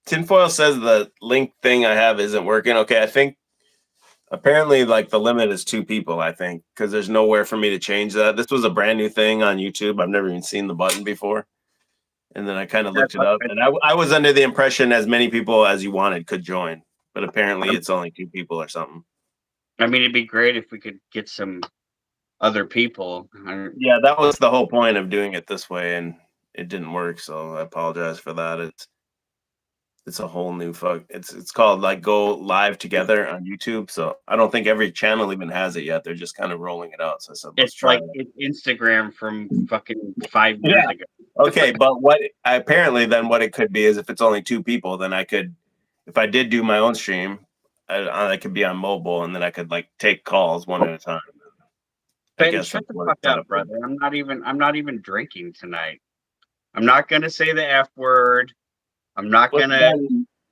S1: Tinfoil says the link thing I have isn't working. Okay, I think apparently like the limit is 2 people, I think, because there's nowhere for me to change that. This was a brand new thing on YouTube. I've never even seen the button before. And then I kind of looked it up, and I was under the impression as many people as you wanted could join, but apparently it's only 2 people or something.
S3: I mean, it'd be great if we could get some other people.
S1: Yeah, that was the whole point of doing it this way, and it didn't work, so I apologize for that. It's a whole new it's called like Go Live Together on YouTube. So I don't think every channel even has it yet. They're just kind of rolling it out. So I said, let's try it.
S3: It's Instagram from fucking 5 years ago.
S1: Okay, but what it could be is if it's only 2 people, then I could, if I did do my own stream, I could be on mobile, and then I could like take calls one at a time.
S3: Ben, shut the fuck up, brother. I'm not even drinking tonight. I'm not gonna say the F word. I'm not gonna.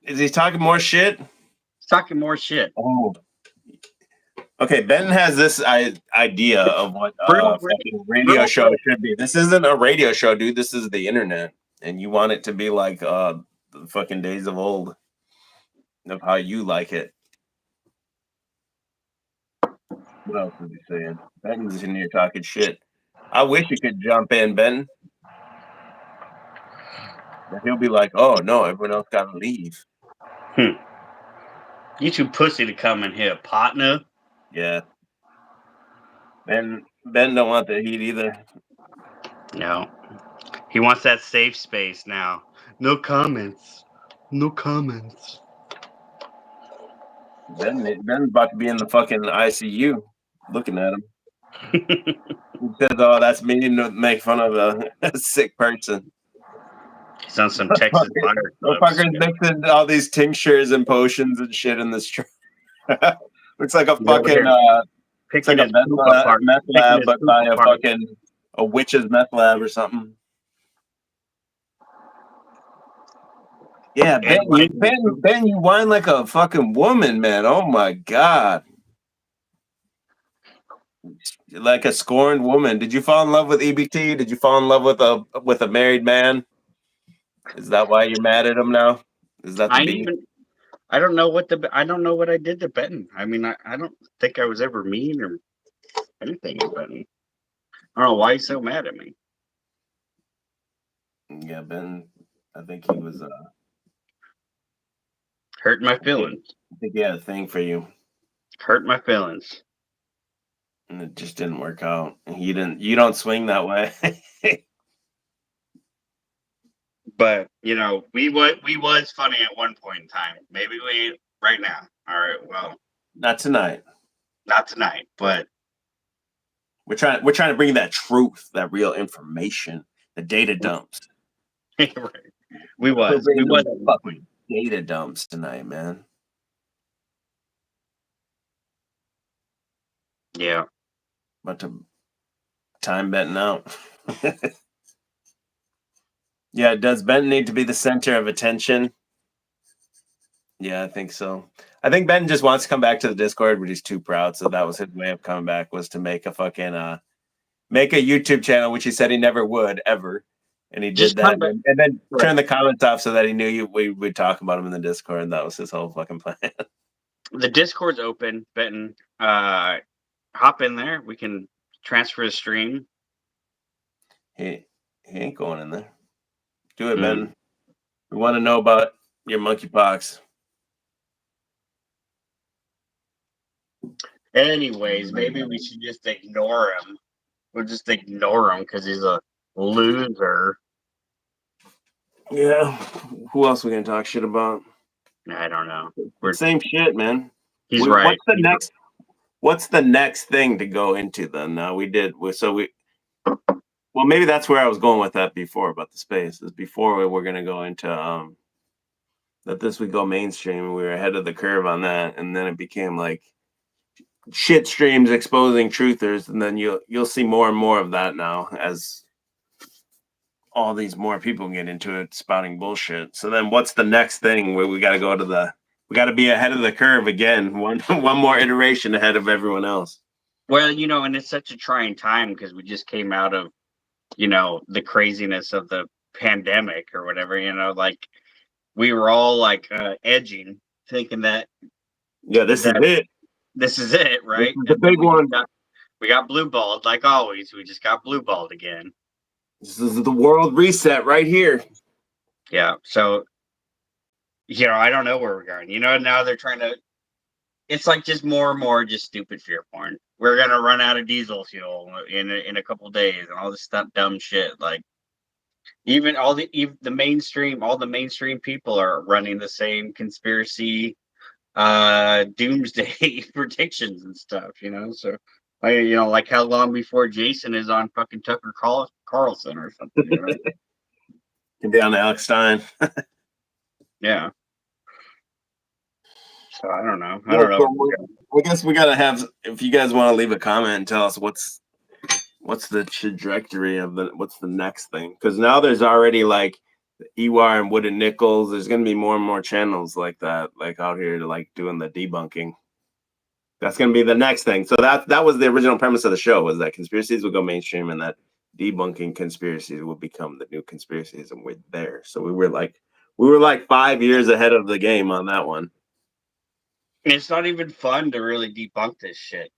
S1: Is he talking more shit?
S3: He's talking more shit.
S1: Oh. Okay, Ben has this idea of what a radio show should be. This isn't a radio show, dude. This is the internet, and you want it to be like the fucking days of old, of how you like it. What else is he saying? Ben's in here talking shit. I wish you could jump in, Ben. But he'll be like, "Oh no, everyone else gotta leave."
S3: You too pussy to come in here, partner.
S1: Yeah. Ben don't want the heat either.
S3: No. He wants that safe space now. No comments. No comments.
S1: Ben's about to be in the fucking ICU looking at him. He says, "Oh, that's me to make fun of a sick person."
S3: He's on some Texas fire.
S1: Fuckers mixing all these tinctures and potions and shit in this truck. Looks like a fucking it's like a meth lab, but by a witch's meth lab or something. Yeah, Ben, you whine like a fucking woman, man. Oh my god. like a scorned woman. Did you fall in love with EBT? Did you fall in love with a married man? Is that why you're mad at him now? Is that the
S3: I
S1: beef?
S3: even I don't know what I did to Benton. I mean, I don't think I was ever mean or anything to Benton. I don't know why he's so mad at me.
S1: Yeah, Ben. I think he was.
S3: Hurt my feelings.
S1: I think he had a thing for you,
S3: Hurt my feelings.
S1: and it just didn't work out. And you didn't. You don't swing that way.
S3: But we was funny at one point in time. Maybe we ain't right now. All right. Well,
S1: Not tonight.
S3: not tonight. But
S1: We're trying to bring you that truth, that real information, the data dumps.
S3: right. We was
S1: We're bringing
S3: at
S1: the
S3: one point.
S1: fucking data dumps tonight, man.
S3: Yeah.
S1: About to time Benton out. Yeah, does Benton need to be the center of attention? Yeah, I think so. I think Benton just wants to come back to the Discord, but he's too proud. So that was his way of coming back, was to make a fucking make a YouTube channel, which he said he never would ever. And he
S3: Just
S1: did that,
S3: come back.
S1: and then
S3: Right.
S1: turn the comments off so that he knew we would talk about him in the Discord, and that was his whole fucking plan.
S3: The Discord's open, Benton. Hop in there. We can transfer the stream.
S1: he ain't going in there. Do it, Benton. We want to know about your monkeypox.
S3: Anyways, maybe we should just ignore him. We'll just ignore him because he's a loser.
S1: Yeah. Who else we gonna talk shit about?
S3: I don't know.
S1: Same shit, man.
S3: He's right.
S1: What's the next thing to go into then? Now well, maybe that's where I was going with that before about the space. Is before we were gonna go into that this would go mainstream, and we were ahead of the curve on that, and then it became like shit streams exposing truthers, and then you'll see more and more of that now as all these more people get into it spouting bullshit. So then what's the next thing where we got to be ahead of the curve again, one more iteration ahead of everyone else.
S3: Well, and it's such a trying time because we just came out of the craziness of the pandemic or whatever, like we were all like edging, thinking that
S1: this
S3: is it, right?
S1: The big one.
S3: We got blue balled like always. We just got blue balled again.
S1: This is the world reset right here.
S3: Yeah. So, I don't know where we're going. Now they're trying to. It's like just more and more just stupid fear porn. We're gonna run out of diesel fuel in a couple days, and all this stuff, dumb shit. Like, even all the mainstream people are running the same conspiracy, doomsday predictions and stuff. So. Like how long before Jason is on fucking Tucker Carlson or something.
S1: Can be on Alex Stein.
S3: Yeah. So I don't know.
S1: I guess we gotta have. If you guys want to leave a comment and tell us what's the trajectory of what's the next thing, because now there's already like EWAR and Wood and Nichols. There's gonna be more and more channels like that, like out here to like doing the debunking. That's going to be the next thing. So that was the original premise of the show, was that conspiracies would go mainstream and that debunking conspiracies would become the new conspiracies, and we're there. So we were like 5 years ahead of the game on that one.
S3: It's not even fun to really debunk this shit.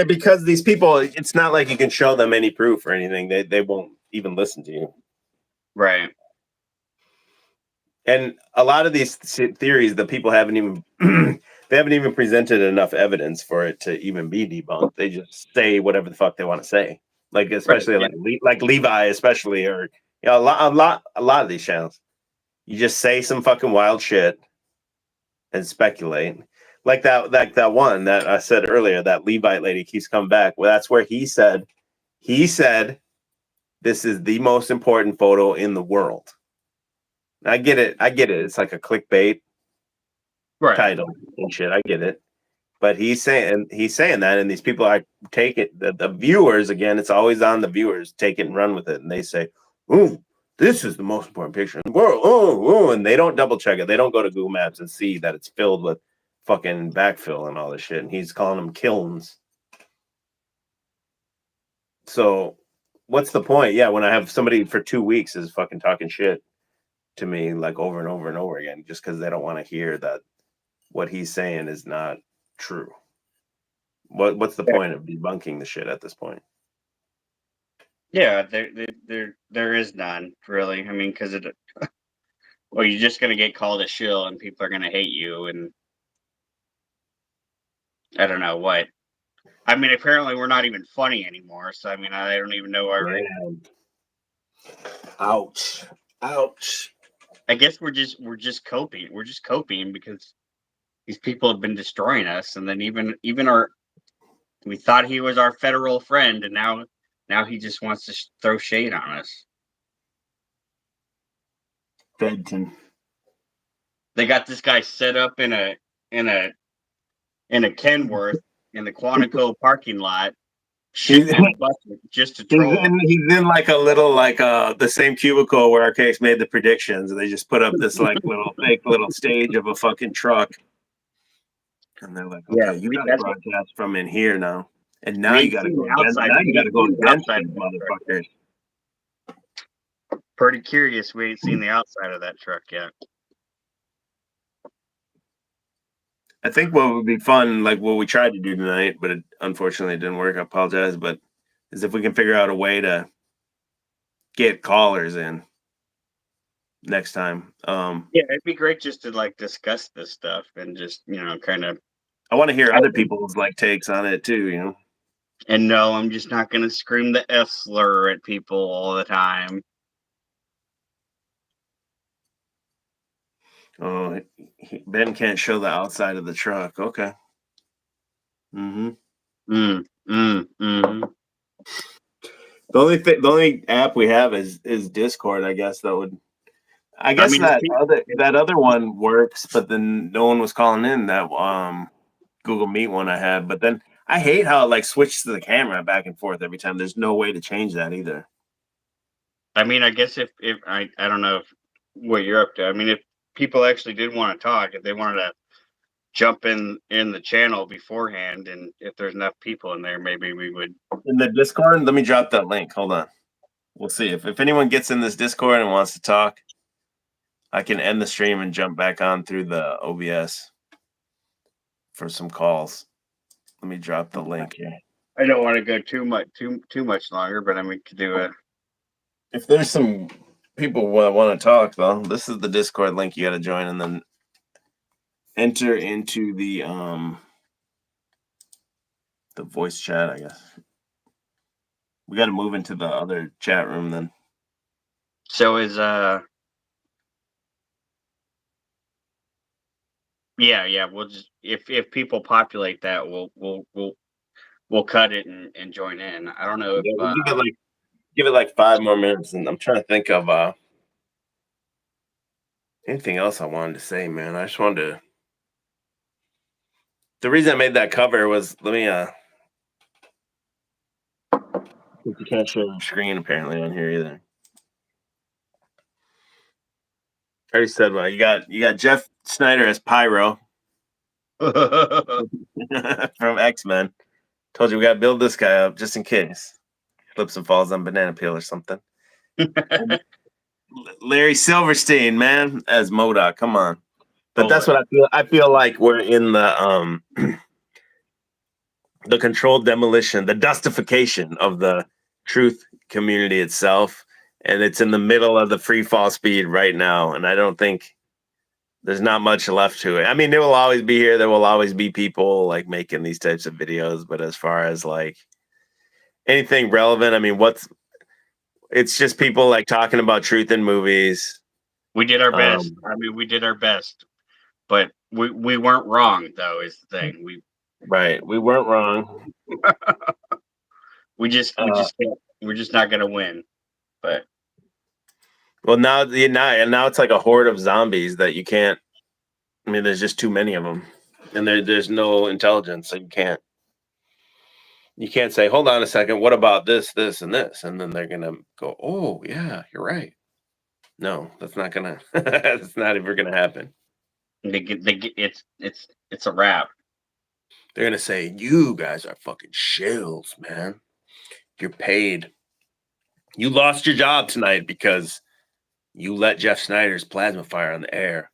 S1: Because these people, it's not like you can show them any proof or anything. They won't even listen to you.
S3: Right.
S1: And a lot of these theories, the people haven't even presented enough evidence for it to even be debunked. They just say whatever the fuck they want to say, like especially like Levi, especially, or a lot of these channels. You just say some fucking wild shit and speculate, like that one that I said earlier. That Levite lady keeps coming back. Well, that's where he said this is the most important photo in the world. I get it. It's like a clickbait title and shit. I get it. But he's saying that, and these people are taking the viewers, again, it's always on the viewers, take it and run with it. And they say, "Ooh, this is the most important picture in the world." Oh, and they don't double check it. They don't go to Google Maps and see that it's filled with fucking backfill and all this shit. And he's calling them kilns. So what's the point? Yeah, when I have somebody for 2 weeks is fucking talking shit to me like over and over and over again, just because they don't want to hear that what he's saying is not true. What's the point of debunking the shit at this point?
S3: Yeah, there is none really. I mean, because well, you're just gonna get called a shill, and people are gonna hate you, and I don't know what. I mean, apparently we're not even funny anymore. So I mean, I don't even know why.
S1: Ouch! Ouch!
S3: I guess we're just coping. We're just coping because these people have been destroying us, and then even our we thought he was our federal friend, and now he just wants to throw shade on us.
S1: Fedton.
S3: They got this guy set up in a Kenworth in the Quantico parking lot, shitting on buses just to troll.
S1: He's in like a little like the same cubicle where our case made the predictions, and they just put up this like little fake little stage of a fucking truck, and they're like, "Okay, you got to broadcast from in here now, and now you got to go outside. Now you got to go outside, motherfuckers."
S3: Pretty curious. We ain't seen the outside of that truck yet.
S1: I think what would be fun, like what we tried to do tonight, but it unfortunately didn't work. I apologize, but is if we can figure out a way to get callers in next time.
S3: Yeah, it'd be great just to like discuss this stuff and just kind of.
S1: I want to hear other people's like takes on it too.
S3: And no, I'm just not gonna scream the F slur at people all the time.
S1: Oh, Ben can't show the outside of the truck. Okay. Mm-hmm.
S3: Mm-hmm.
S1: The only app we have is Discord. I guess that would. I guess that other one works, but then no one was calling in that Google Meet one I had. But then I hate how it like switches to the camera back and forth every time. There's no way to change that either.
S3: I mean, I guess if I don't know what you're up to. I mean, if people actually did want to talk, if they wanted to jump in the channel beforehand, and if there's enough people in there, maybe we would.
S1: In the Discord, let me drop that link. Hold on. We'll see if anyone gets in this Discord and wants to talk. I can end the stream and jump back on through the OBS for some calls. Let me drop the link here.
S3: I don't want to go too much longer, but I mean, could do it.
S1: If there's some people who want to talk, though, this is the Discord link you got to join, and then enter into the voice chat. I guess we got to move into the other chat room then.
S3: So is yeah. We'll just if people populate that, we'll cut it and join in. I don't know if
S1: we'll give it like 5 more minutes, and I'm trying to think of anything else I wanted to say, man. I just wanted to. The reason I made that cover was you can't show the screen apparently on here either. I already said well. You got Jeff Snyder as Pyro from X-Men. Told you we gotta build this guy up just in case. Slips and falls on banana peel or something. Larry Silverstein, man, as MODOK. Come on. But that's what I feel. I feel like we're in the controlled demolition, the dustification of the truth community itself. And it's in the middle of the free fall speed right now. And I don't think there's not much left to it. I mean, there will always be here. There will always be people like making these types of videos. But as far as like anything relevant, I mean, it's just people like talking about truth in movies.
S3: We did our best. I mean, we did our best, but we weren't wrong, though, is the thing. We
S1: weren't wrong.
S3: we're just not gonna win. But
S1: well, now it's like a horde of zombies that you can't. I mean, there's just too many of them, and there's no intelligence, so you can't say, hold on a second, what about this, and this, and then they're gonna go, oh yeah, you're right. No, that's not gonna. That's not ever gonna happen.
S3: It's a wrap.
S1: They're gonna say, you guys are fucking shills, man. You're paid. You lost your job tonight because you let Jeff Snyder's plasma fire on the air.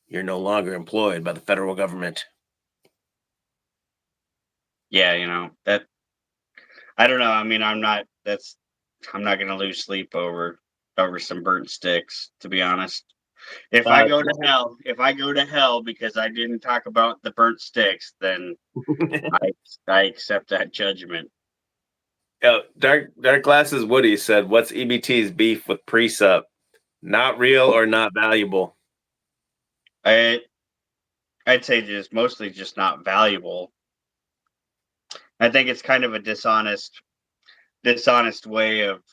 S1: You're no longer employed by the federal government.
S3: Yeah, you know, that I don't know. I mean, I'm not gonna lose sleep over some burnt sticks, to be honest. If I go to hell because I didn't talk about the burnt sticks, then I accept that judgment.
S1: Dark Glasses Woody said, "What's EBT's beef with Precept? Not real or not valuable?"
S3: I'd say just mostly just not valuable. I think it's kind of a dishonest way of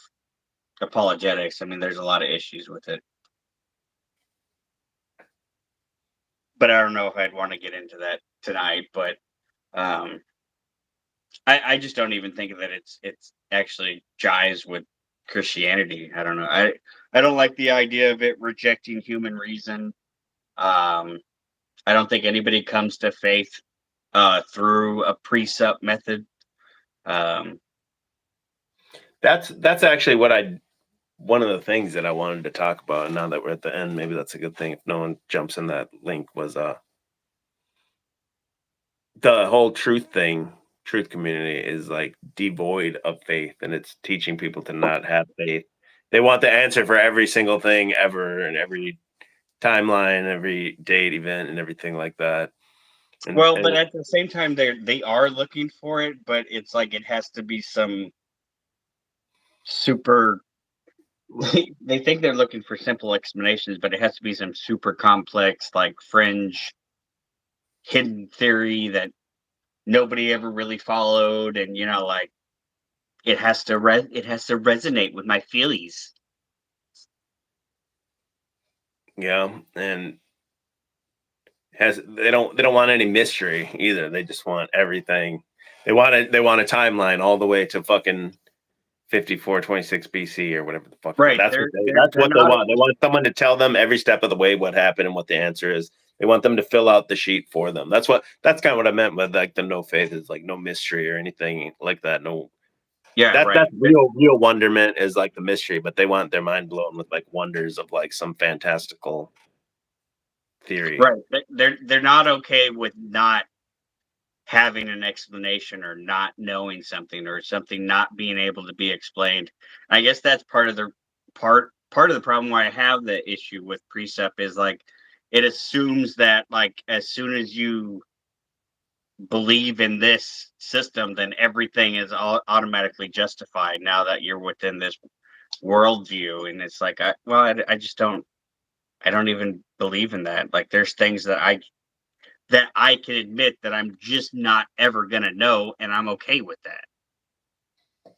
S3: apologetics. I mean, there's a lot of issues with it, but I don't know if I'd want to get into that tonight. But I just don't even think that it's actually jives with Christianity. I don't know. I don't like the idea of it rejecting human reason. I don't think anybody comes to faith through a precept method.
S1: That's actually one of the things that I wanted to talk about. And now that we're at the end, maybe that's a good thing if no one jumps in that link, was the whole truth community is like devoid of faith, and it's teaching people to not have faith. They want the answer for every single thing ever, and every timeline, every date, event, and everything like that.
S3: But at the same time, they are looking for it, but it's like it has to be some super. They think they're looking for simple explanations, but it has to be some super complex, like fringe, hidden theory that nobody ever really followed, and like it has to resonate with my feelies.
S1: Yeah, and they don't want any mystery either. They just want everything. They want a timeline all the way to fucking 5426 BC or whatever the fuck.
S3: Right.
S1: That's what they want. They want someone to tell them every step of the way what happened and what the answer is. They want them to fill out the sheet for them. That's kind of what I meant with like the no faith, is like no mystery or anything like that. No.
S3: Yeah, right.
S1: That's real wonderment is like the mystery, but they want their mind blown with like wonders of like some fantastical theory.
S3: Right. They're not okay with not having an explanation or not knowing something or something not being able to be explained. I guess that's part of the problem why I have the issue with precept is like it assumes that like as soon as you believe in this system, then everything is automatically justified now that you're within this worldview. And it's like, I just don't even believe in that. Like there's things that I can admit that I'm just not ever gonna know, and I'm okay with that.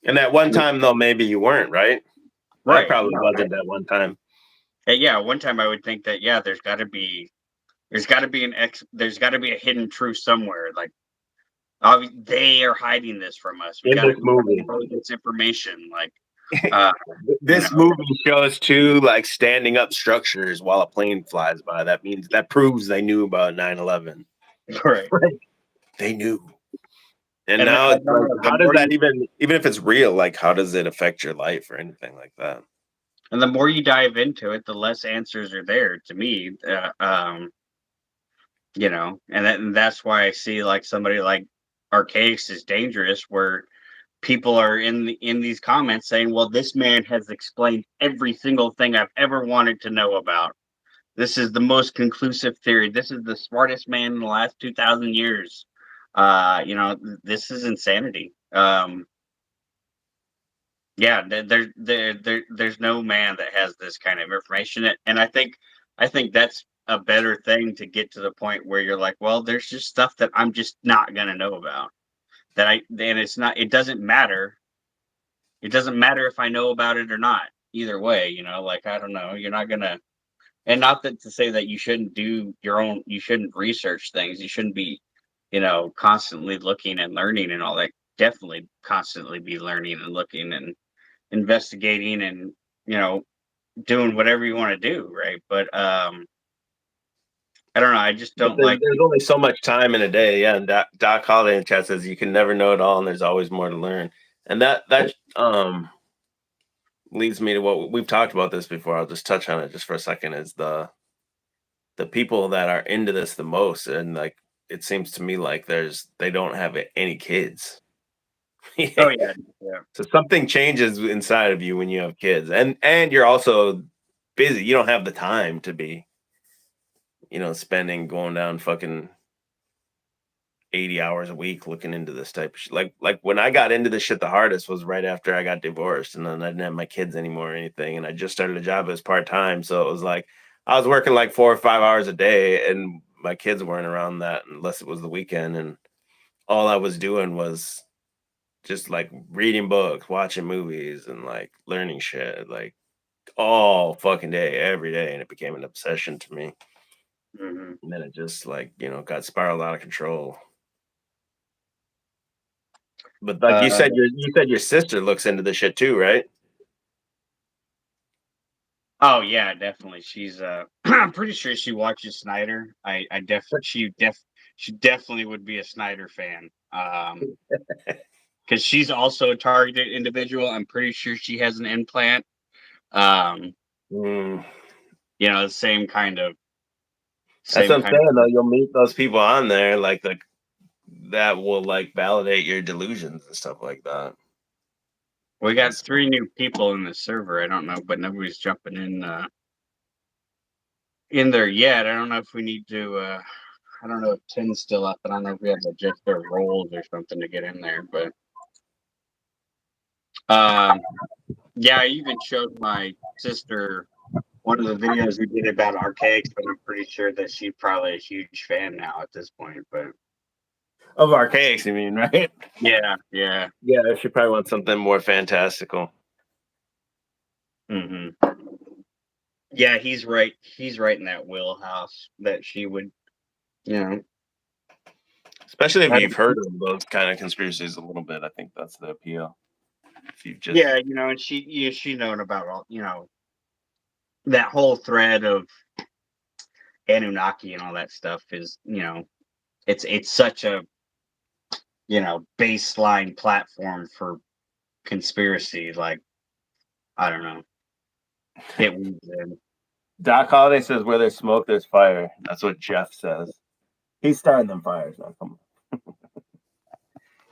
S1: And at one time though, maybe you weren't, right?
S3: Right.
S1: I probably wasn't at one time.
S3: Yeah, one time I would think that there's got to be a hidden truth somewhere. Like they are hiding this from us. We got to know this information. Like
S1: this movie shows two like standing up structures while a plane flies by. That proves they knew about 9/11.
S3: Right.
S1: They knew. And now, how does that even if it's real, like how does it affect your life or anything like that?
S3: And the more you dive into it, the less answers are there to me. And that's why I see like somebody like Archaics is dangerous, where people are in these comments saying, well, this man has explained every single thing I've ever wanted to know about. This is the most conclusive theory. This is the smartest man in the last 2,000 years. This is insanity. There's no man that has this kind of information. And I think that's a better thing, to get to the point where you're like, well, there's just stuff that I'm just not going to know about. It doesn't matter. It doesn't matter if I know about it or not. Either way, like, I don't know, you're not going to, and not that to say that you shouldn't you shouldn't research things. You shouldn't be, constantly looking and learning and all that. Definitely constantly be learning and looking and investigating and, doing whatever you want to do. Right. But, I don't know. I just don't like.
S1: There's only so much time in a day. Yeah. And Doc Holiday in chat says you can never know it all, and there's always more to learn. And that leads me to what we've talked about this before. I'll just touch on it just for a second. Is the people that are into this the most, and like it seems to me like they don't have any kids.
S3: Oh yeah, yeah.
S1: So something changes inside of you when you have kids, and you're also busy. You don't have the time to be, spending going down fucking 80 hours a week looking into this type of shit. Like when I got into this shit the hardest was right after I got divorced, and then I didn't have my kids anymore or anything, and I just started a job as part-time. So it was like I was working like 4 or 5 hours a day, and my kids weren't around that unless it was the weekend, and all I was doing was just like reading books, watching movies, and like learning shit like all fucking day, every day, and it became an obsession to me.
S3: Mhm.
S1: And then it just like, got spiraled out of control. But like you
S3: Uh,
S1: said, your sister looks into this shit too, right?
S3: oh yeah, definitely. She's I'm pretty sure she watches Snyder. She definitely would be a Snyder fan. Because she's also a targeted individual. I'm pretty sure she has an implant. Um,
S1: Mm.
S3: the same kind of
S1: That's
S3: same
S1: what I'm
S3: kind
S1: saying though.
S3: of
S1: You'll meet those people on there, like that will like validate your delusions and stuff like that.
S3: We got 3 new people in the server. I don't know, but nobody's jumping in there yet. I don't know if we need to I don't know if Tim's still up, and I don't know if we have to adjust their roles or something to get in there, but yeah, I even showed my sister one of the videos we did about archaics, but I'm pretty sure that she's probably a huge fan now at this point. But
S1: Of archaics, you mean, right?
S3: yeah.
S1: Yeah, she probably wants something more fantastical.
S3: hmm Yeah, he's right. He's right in that wheelhouse that she would, you know.
S1: Especially if
S3: I
S1: you've
S3: don't-
S1: heard of those kind of conspiracies a little bit. I think that's the appeal. If you've just
S3: Yeah, and she known about all, that whole thread of Anunnaki and all that stuff is, it's such a, baseline platform for conspiracy. Like, I don't know. It weaves in.
S1: Doc Holliday says where there's smoke, there's fire. That's what Jeff says. He's starting them fires now. Come on.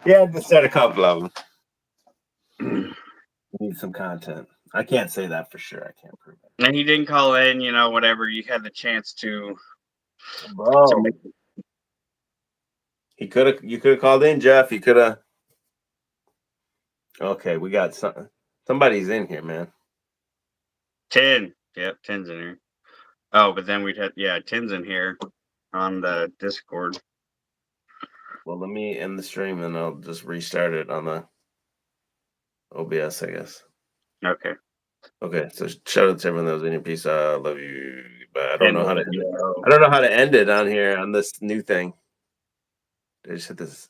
S1: Yeah, just start a couple of them. Need some content. I can't say that for sure. I can't prove it.
S3: And he didn't call in, whatever you had the chance to
S1: Bro,
S3: make.
S1: you could have called in, Jeff. You could have. Okay, we got somebody's in here, man.
S3: 10. Yep, 10's in here. Oh, but then we'd have, 10's in here on the Discord.
S1: Well, let me end the stream and I'll just restart it on the OBS, I guess.
S3: Okay.
S1: Okay, so shout out to everyone that was in your piece. I love you, but I don't
S3: And
S1: know how to.
S3: we'll-
S1: I don't know how to end it on here on this new thing. I just hit this